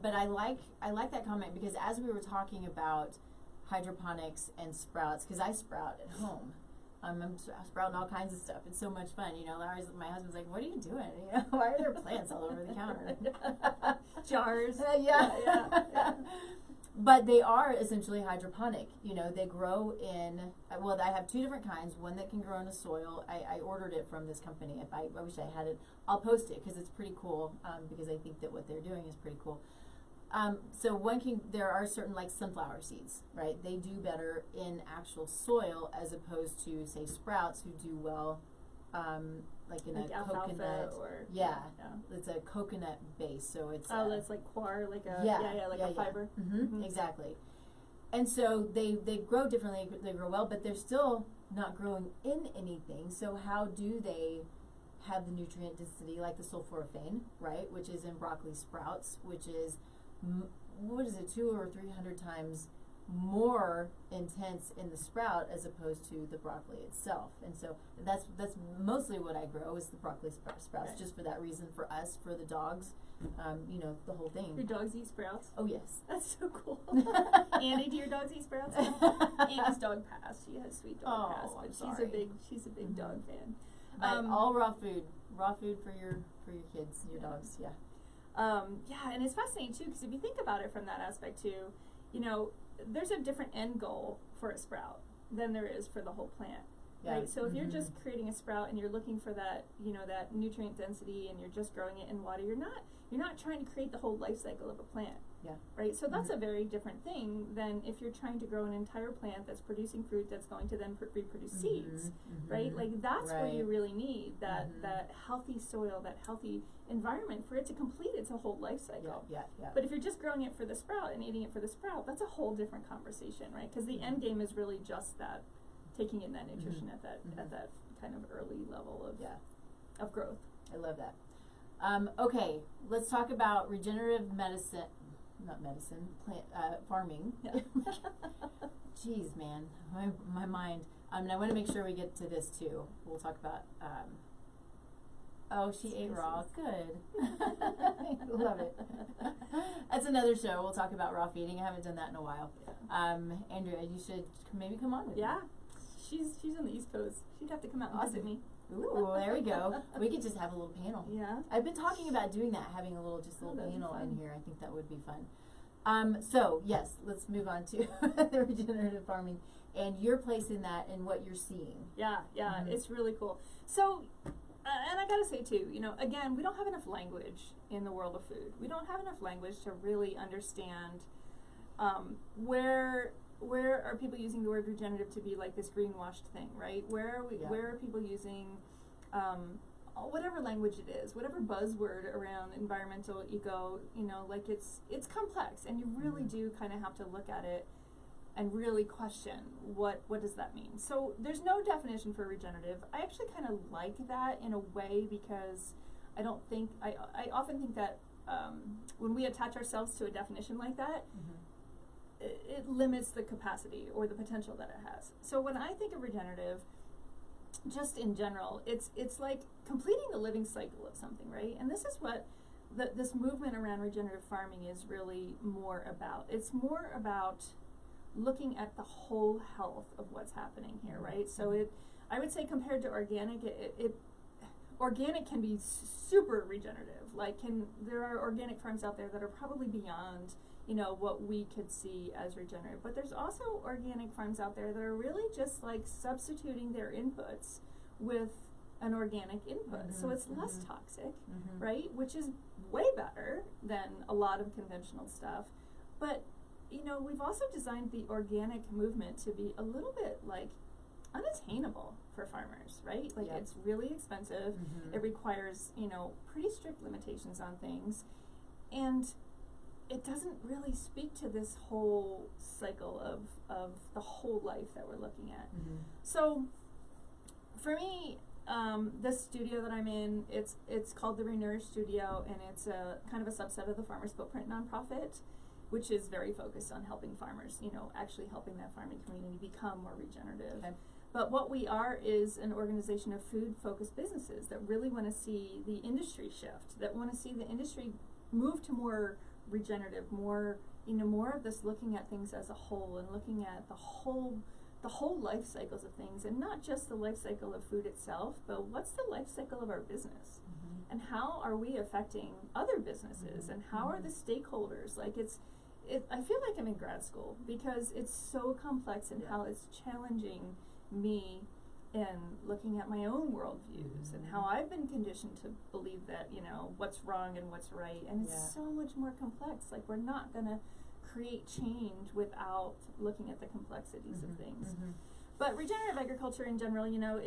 S1: But I like that comment, because as we were talking about hydroponics and sprouts, because I sprout at home, I'm sprouting all kinds of stuff. It's so much fun. You know, my husband's like, what are you doing? You know, why are there plants all over the counter?
S2: Jars.
S1: Yeah. But they are essentially hydroponic. You know, they grow in, well, I have two different kinds. One that can grow in a soil. I ordered it from this company. If I wish I had it. I'll post it because it's pretty cool, because I think that what they're doing is pretty cool. So there are certain, like sunflower seeds, right? They do better in actual soil as opposed to, say, sprouts, who do well, like in
S2: like
S1: a coconut.
S2: Or,
S1: yeah, it's a coconut base, so it's
S2: that's like coir, like a fiber.
S1: Exactly. And so they grow differently. They grow well, but they're still not growing in anything. So how do they have the nutrient density like the sulforaphane, right? Which is in broccoli sprouts, which is 200 or 300 times more intense in the sprout as opposed to the broccoli itself. And so that's mostly what I grow is the broccoli sprouts, right. Just for that reason, for us, for the dogs, you know, the whole thing.
S2: Your dogs eat sprouts?
S1: Oh yes.
S2: That's so cool. Annie, do your dogs eat sprouts? Annie's dog passed. She has sweet dog passed, but she's a big dog fan.
S1: But all raw food for your kids, your dogs, yeah.
S2: And it's fascinating too, because if you think about it from that aspect too, you know, there's a different end goal for a sprout than there is for the whole plant, right? So if you're just creating a sprout and you're looking for that, you know, that nutrient density, and you're just growing it in water, you're not trying to create the whole life cycle of a plant, right? So that's a very different thing than if you're trying to grow an entire plant that's producing fruit that's going to then reproduce seeds, right? Like that's where you really need that healthy soil, that healthy environment for it to complete its whole life cycle. But if you're just growing it for the sprout and eating it for the sprout, that's a whole different conversation, right? Because the end game is really just that, taking in that nutrition at that kind of early level of growth.
S1: I love that. Okay, let's talk about regenerative farming. Jeez, man, my mind. And I want to make sure we get to this too. We'll talk about. She ate raw. Good. Love it. That's another show. We'll talk about raw feeding. I haven't done that in a while. Andrea, you should maybe come on with me.
S2: She's on the East Coast. She'd have to come out and visit me.
S1: Ooh, there we go. We could just have a little panel.
S2: Yeah.
S1: I've been talking about doing that, having a little panel in here. I think that would be fun. So yes, let's move on to the regenerative farming and your place in that and what you're seeing.
S2: It's really cool. So, and I gotta say too, you know, again, we don't have enough language in the world of food. We don't have enough language to really understand where are people using the word regenerative to be like this greenwashed thing, right? Where are people using whatever language it is, whatever buzzword around environmental, eco, you know, like it's complex, and you really do kind of have to look at it and really question what does that mean. So there's no definition for regenerative. I actually kind of like that in a way, because I often think that when we attach ourselves to a definition like that, it limits the capacity or the potential that it has. So when I think of regenerative, just in general, it's like completing the living cycle of something, right? And this is what this movement around regenerative farming is really more about. It's more about looking at the whole health of what's happening here, right? So I would say compared to organic, organic can be super regenerative. There are organic farms out there that are probably beyond, you know, what we could see as regenerative. But there's also organic farms out there that are really just like substituting their inputs with an organic input. So it's less toxic, right? Which is way better than a lot of conventional stuff. But, you know, we've also designed the organic movement to be a little bit like unattainable for farmers, right? Like it's really expensive. It requires, you know, pretty strict limitations on things. And it doesn't really speak to this whole cycle of the whole life that we're looking at. So for me, this studio that I'm in, it's called the Renourish Studio, and it's a kind of a subset of the Farmers Footprint nonprofit, which is very focused on helping farmers, you know, actually helping that farming community become more regenerative. Okay. But what we are is an organization of food-focused businesses that really want to see the industry shift, that want to see the industry move to more regenerative, more, you know, more of this looking at things as a whole and looking at the whole the whole life cycles of things, and not just the life cycle of food itself, but what's the life cycle of our business? And how are we affecting other businesses, and how are the stakeholders? Like I feel like I'm in grad school because it's so complex in how it's challenging me in looking at my own worldviews and how I've been conditioned to believe that, you know, what's wrong and what's right. And it's so much more complex. Like, we're not going to create change without looking at the complexities of things. But regenerative agriculture in general, you know,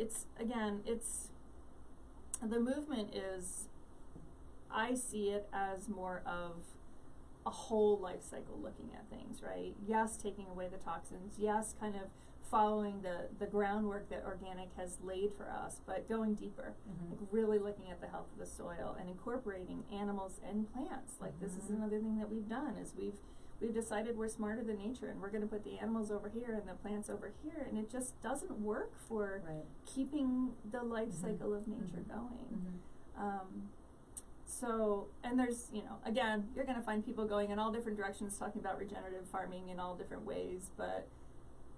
S2: the movement is, I see it as more of a whole life cycle looking at things, right? Yes, taking away the toxins. Yes, kind of following the groundwork that organic has laid for us, but going deeper, like really looking at the health of the soil and incorporating animals and plants. Like this is another thing that we've done is we've decided we're smarter than nature, and we're going to put the animals over here and the plants over here, and it just doesn't work for keeping the life cycle of nature going. So, and there's, you know, again, you're going to find people going in all different directions talking about regenerative farming in all different ways, but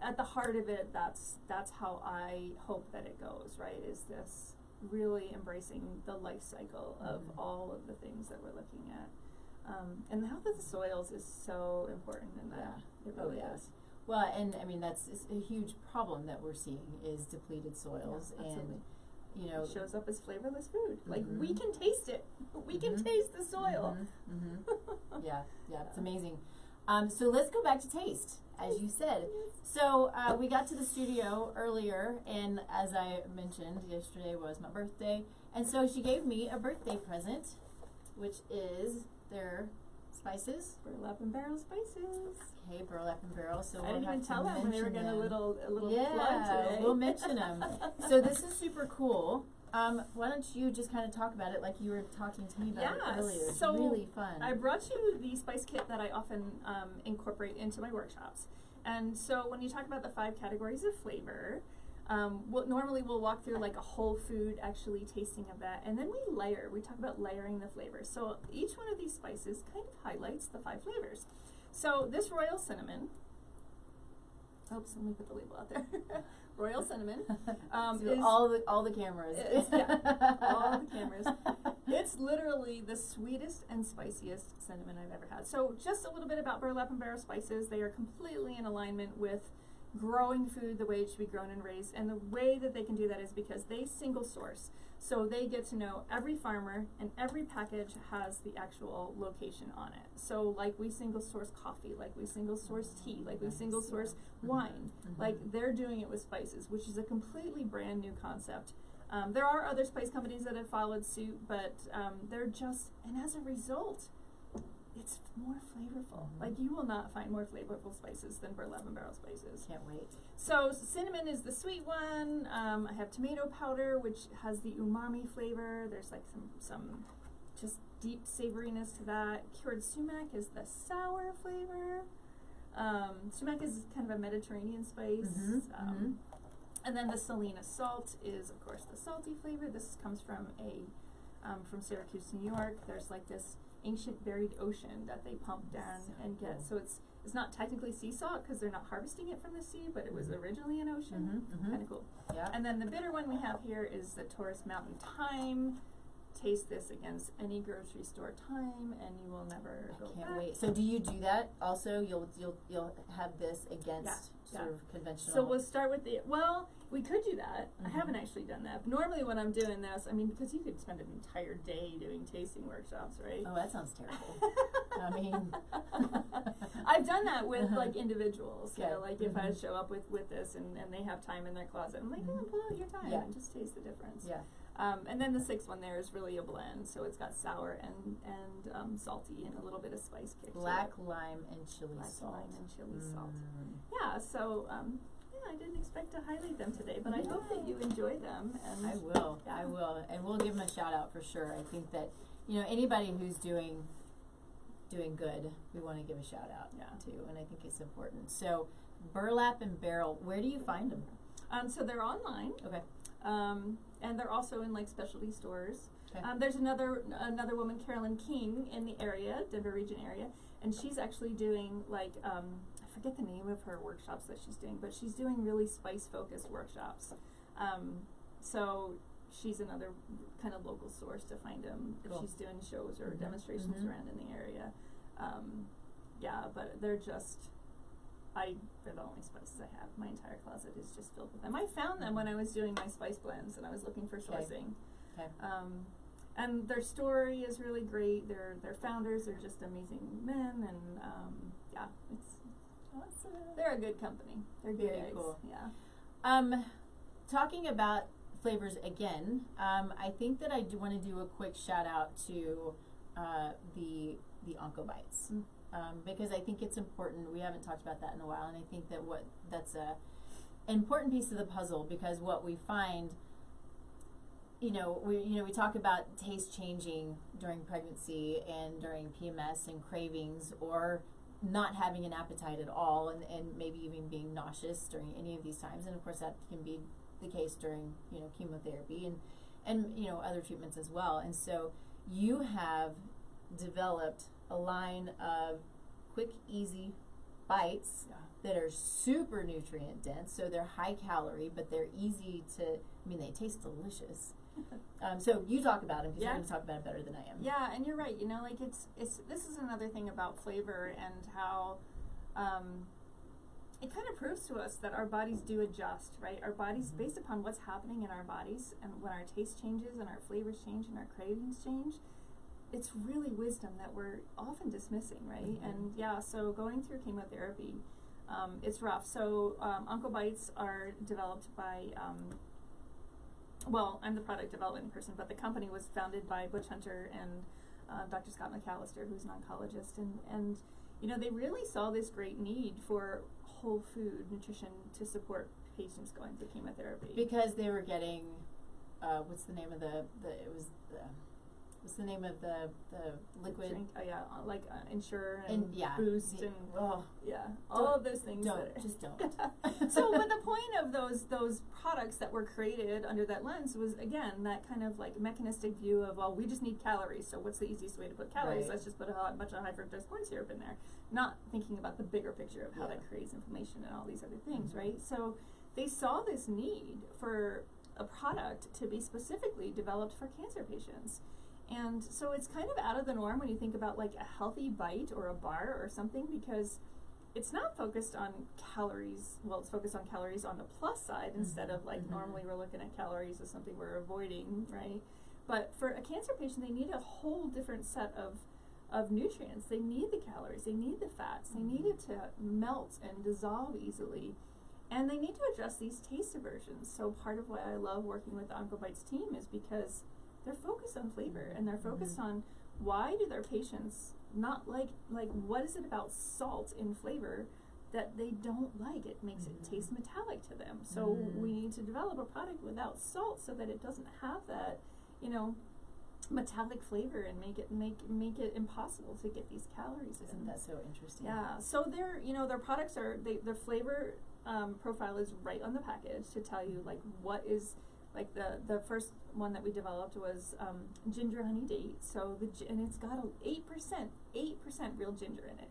S2: at the heart of it, that's how I hope that it goes, right? Is this really embracing the life cycle of all of the things that we're looking at. And the health of the soils is so important in that. It really is.
S1: Well, and I mean, that's a huge problem that we're seeing is depleted soils, and you know,
S2: it shows up as flavorless food. Like, we can taste it. We can taste the soil.
S1: Yeah, it's amazing. So let's go back to taste, as you said. So we got to the studio earlier, and as I mentioned, yesterday was my birthday, and so she gave me a birthday present, which is their spices.
S2: Burlap and barrel spices.
S1: Okay, burlap and barrel. So
S2: I didn't even tell them when they were getting a little plug today.
S1: We'll mention them. So this is super cool. Why don't you just kind of talk about it like you were talking to me about it earlier? It's really fun.
S2: I brought you the spice kit that I often incorporate into my workshops. And so when you talk about the 5 categories of flavor, normally we'll walk through like a whole food actually tasting of that, and then we layer. We talk about layering the flavors. So each one of these spices kind of highlights the 5 flavors. So this royal cinnamon, oops, let me put the label out there. Royal cinnamon.
S1: Is all the cameras.
S2: All the cameras. It's literally the sweetest and spiciest cinnamon I've ever had. So just a little bit about burlap and barrel spices. They are completely in alignment with growing food the way it should be grown and raised, and the way that they can do that is because they single source. So they get to know every farmer, and every package has the actual location on it. So like we single source coffee, like we single source tea, like we single source wine. Like they're doing it with spices, which is a completely brand new concept. There are other spice companies that have followed suit, but they're just, and as a result, it's more flavorful. Like you will not find more flavorful spices than burlap and barrel spices.
S1: Can't wait.
S2: So cinnamon is the sweet one. I have tomato powder, which has the umami flavor. There's like some just deep savoriness to that. Cured sumac is the sour flavor. Sumac is kind of a Mediterranean spice. And then the Salina salt is, of course, the salty flavor. This comes from from Syracuse, New York. There's like this ancient buried ocean that they pump down and get. So it's not technically sea salt because they're not harvesting it from the sea, but it was originally an ocean. Kind of cool. Yeah. And then the bitter one we have here is the Taurus Mountain Thyme. Taste this against any grocery store thyme, and you will never go back.
S1: Can't wait. So do you do that also? You'll have this against sort of conventional.
S2: So we'll start with we could do that. I haven't actually done that. But normally when I'm doing this, I mean, because you could spend an entire day doing tasting workshops, right?
S1: Oh, that sounds terrible. I mean,
S2: I've done that with like individuals. You know, like if I show up with this and they have time in their closet, I'm like, pull out your time and just taste the difference. Yeah. And then the 6th one there is really a blend, so it's got sour and salty and a little bit of spice kick.
S1: Black lime and chili salt.
S2: Black lime and chili salt. Yeah, so I didn't expect to highlight them today, but I hope that you enjoy them. And
S1: I will. I will, and we'll give them a shout out for sure. I think that anybody who's doing good, we want to give a shout out to, and I think it's important. So burlap and barrel, where do you find them?
S2: So they're online. Okay. And they're also in like specialty stores.
S1: Okay.
S2: There's another woman, Carolyn King, in the area, Denver region area, and she's actually doing like I forget the name of her workshops that she's doing, but she's doing really spice-focused workshops. So she's another kind of local source to find them if she's doing shows or demonstrations around in the area. Yeah, but they're the only spices I have. My entire closet is just filled with them. I found them when I was doing my spice blends and I was looking for sourcing.
S1: Okay.
S2: And their story is really great. Their founders are just amazing men, and yeah, they're a good company. They're good eggs. Cool.
S1: Yeah. Talking about flavors again, I think that I do want to do a quick shout out to the Oncobites. Because I think it's important. We haven't talked about that in a while, and I think that that's a important piece of the puzzle, because what we find, we talk about taste changing during pregnancy and during PMS and cravings, or not having an appetite at all, and maybe even being nauseous during any of these times. And of course that can be the case during chemotherapy and other treatments as well. And so you have developed a line of quick, easy bites that are super nutrient dense. So they're high calorie, but they're easy to, they taste delicious. So you talk about them, because you're going to talk about it better than I am.
S2: Yeah, and you're right. This is another thing about flavor and how it kind of proves to us that our bodies do adjust, right? Our bodies, based upon what's happening in our bodies, and when our taste changes and our flavors change and our cravings change, it's really wisdom that we're often dismissing, right? And so going through chemotherapy, it's rough. So Oncobites are developed by, I'm the product development person, but the company was founded by Butch Hunter and Dr. Scott McAllister, who's an oncologist, and they really saw this great need for whole food nutrition to support patients going through chemotherapy.
S1: Because they were getting, what's the name of the liquid
S2: drink? Ensure and Boost and all of those things. Don't. So, but the point of those products that were created under that lens was, again, that kind of like mechanistic view of, well, we just need calories, so what's the easiest way to put calories? Let's just put a bunch of high fructose corn syrup in there, not thinking about the bigger picture of how that creates inflammation and all these other things, right? So they saw this need for a product to be specifically developed for cancer patients. And so it's kind of out of the norm when you think about like a healthy bite or a bar or something, because it's not focused on calories. Well, it's focused on calories on the plus side instead of like normally we're looking at calories as something we're avoiding, right? But for a cancer patient, they need a whole different set of nutrients. They need the calories, they need the fats, they need it to melt and dissolve easily. And they need to address these taste aversions. So part of why I love working with the Oncobites team is because they're focused on flavor, and they're focused on why do their patients not like what is it about salt in flavor that they don't like? It makes it taste metallic to them. So we need to develop a product without salt so that it doesn't have that, metallic flavor and make it impossible to get these calories in.
S1: Isn't that so interesting?
S2: Yeah. So their products are their flavor profile is right on the package to tell you like what is. Like the first one that we developed was ginger honey date. So and it's got 8% real ginger in it.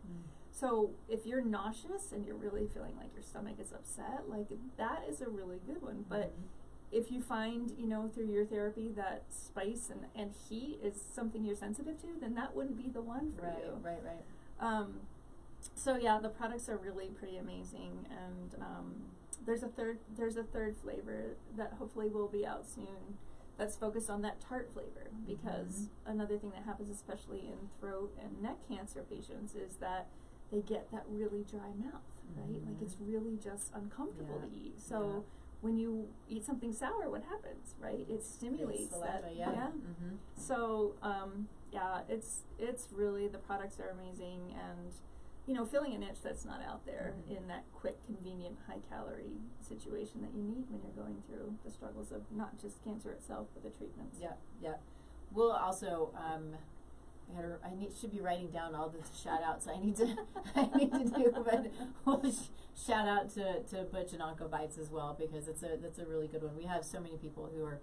S2: So if you're nauseous and you're really feeling like your stomach is upset, like that is a really good one. But if you find through your therapy that spice and heat is something you're sensitive to, then that wouldn't be the one for you.
S1: Right.
S2: So the products are really pretty amazing, and there's a third flavor that hopefully will be out soon that's focused on that tart flavor, because another thing that happens especially in throat and neck cancer patients is that they get that really dry mouth, right? Like it's really just uncomfortable to eat. So when you eat something sour, what happens, right? It stimulates
S1: saliva,
S2: that. So it's really, the products are amazing, and filling a niche that's not out there in that quick, convenient, high-calorie situation that you need when you're going through the struggles of not just cancer itself, but the treatments.
S1: Yeah. We'll also, should be writing down all the shout-outs I need to do, but we'll shout out to Butch and Oncobites as well, because that's a really good one. We have so many people who are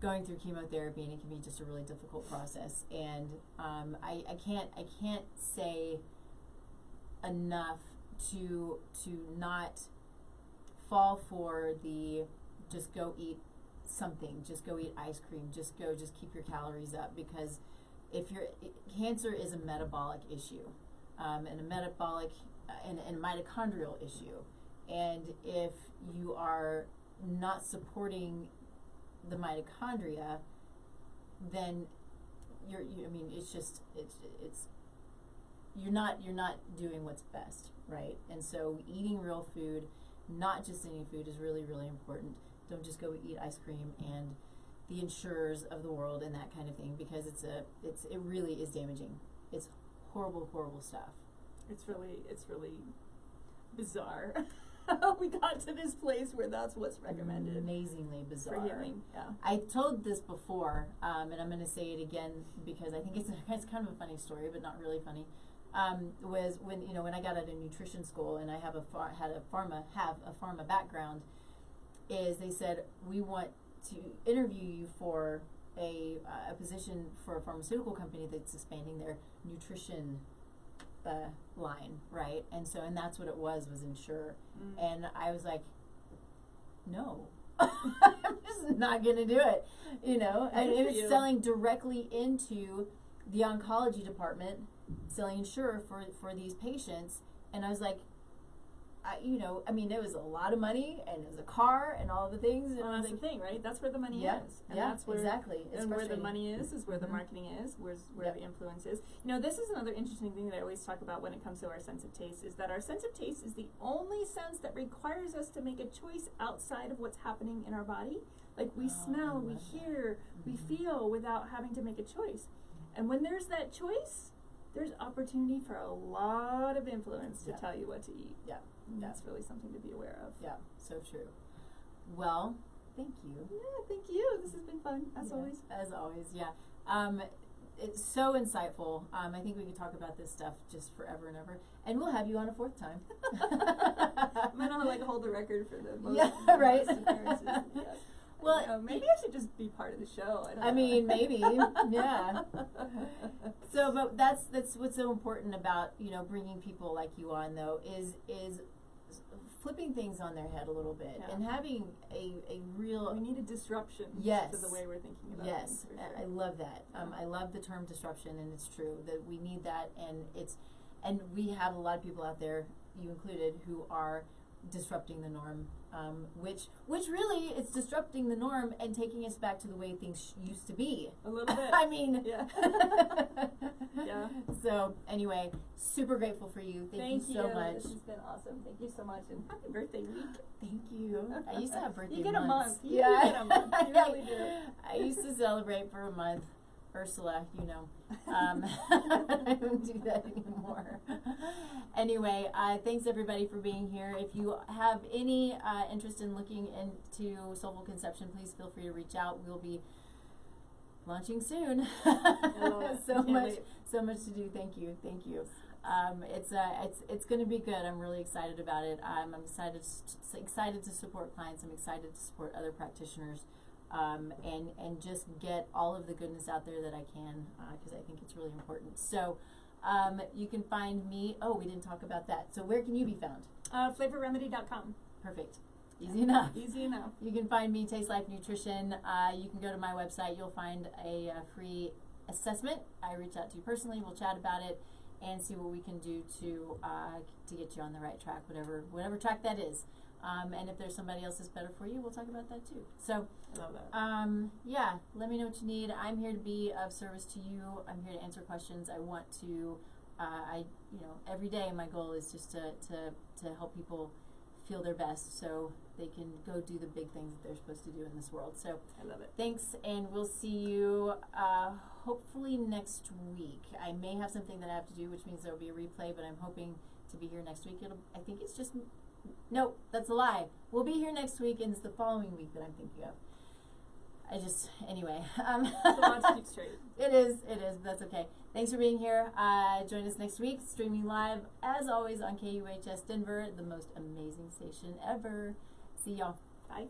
S1: going through chemotherapy, and it can be just a really difficult process. And I can't say enough to not fall for the just go eat something, just go eat ice cream, just keep your calories up, because cancer is a metabolic issue, and a metabolic and mitochondrial issue, and if you are not supporting the mitochondria, then you're not doing what's best, right? And so eating real food, not just any food, is really, really important. Don't just go eat ice cream and the insurers of the world and that kind of thing, because it really is damaging. It's horrible, horrible stuff.
S2: It's really bizarre. We got to this place where that's what's recommended.
S1: Amazingly bizarre.
S2: For healing, yeah.
S1: I told this before, and I'm going to say it again because I think it's kind of a funny story, but not really funny. Was when I got out of nutrition school and I have a pharma background, is they said, we want to interview you for a position for a pharmaceutical company that's expanding their nutrition line, right? And that's what it was Ensure. And I was like, no, I'm just not gonna do it, and it was selling directly into the oncology department, selling Ensure for these patients, and I was like, it was a lot of money, and it was a car, and all the things. And
S2: that's the thing, right? That's where the money is. And that's where,
S1: exactly.
S2: And where the money is where the marketing is, where the influence is. This is another interesting thing that I always talk about when it comes to our sense of taste, is that our sense of taste is the only sense that requires us to make a choice outside of what's happening in our body. Like we smell, we hear, we feel without having to make a choice. And when there's that choice, there's opportunity for a lot of influence to tell you what to eat. Yeah. That's really something to be aware of.
S1: Yeah, so true. Well, thank you.
S2: Yeah, thank you. This has been fun, as always.
S1: As always, yeah. It's so insightful. I think we could talk about this stuff just forever and ever. And we'll have you on a fourth time.
S2: I might not hold the record for the most,
S1: right.
S2: most appearances. Yeah. Well, maybe I should just be part of the show. I don't know.
S1: Maybe, yeah. So, but that's what's so important about bringing people like you on, though, is flipping things on their head a little bit and having a real.
S2: We need a disruption.
S1: Yes.
S2: To the way we're thinking about
S1: things.
S2: Yes, sure.
S1: I love that. I love the term disruption, and it's true that we need that, and we have a lot of people out there, you included, who are disrupting the norm, which really it's disrupting the norm and taking us back to the way things used to be.
S2: A little bit.
S1: Yeah. Yeah. So anyway, super grateful for you. Thank you so much.
S2: This has been awesome. Thank you so much, and happy birthday week.
S1: Thank you. I used to have birthday
S2: You get
S1: months.
S2: a month. You get a month. You really do.
S1: I used to celebrate for a month. Ursula, I don't do that anymore. Anyway, thanks everybody for being here. If you have any interest in looking into soulful conception, please feel free to reach out. We'll be launching soon. So much to do. Thank you. It's going to be good. I'm really excited about it. I'm excited to support clients. I'm excited to support other practitioners. And just get all of the goodness out there that I can, because I think it's really important. So you can find me. Oh, we didn't talk about that. So where can you be found?
S2: Flavorremedy.com.
S1: Perfect. Easy enough.
S2: Easy enough.
S1: You can find me, Taste Life Nutrition. You can go to my website. You'll find a free assessment. I reach out to you personally. We'll chat about it and see what we can do to get you on the right track, whatever track that is. And if there's somebody else that's better for you, we'll talk about that too. So,
S2: I love that.
S1: Yeah, let me know what you need. I'm here to be of service to you. I'm here to answer questions. I want to, every day my goal is just to help people feel their best so they can go do the big things that they're supposed to do in this world. So,
S2: I love it.
S1: Thanks, and we'll see you hopefully next week. I may have something that I have to do, which means there will be a replay, but I'm hoping to be here next week. I think it's just. Nope, that's a lie. We'll be here next week, and it's the following week that I'm thinking of. Anyway.
S2: It's a lot to keep straight.
S1: It is, that's okay. Thanks for being here. Join us next week, streaming live, as always, on KUHS Denver, the most amazing station ever. See y'all.
S2: Bye.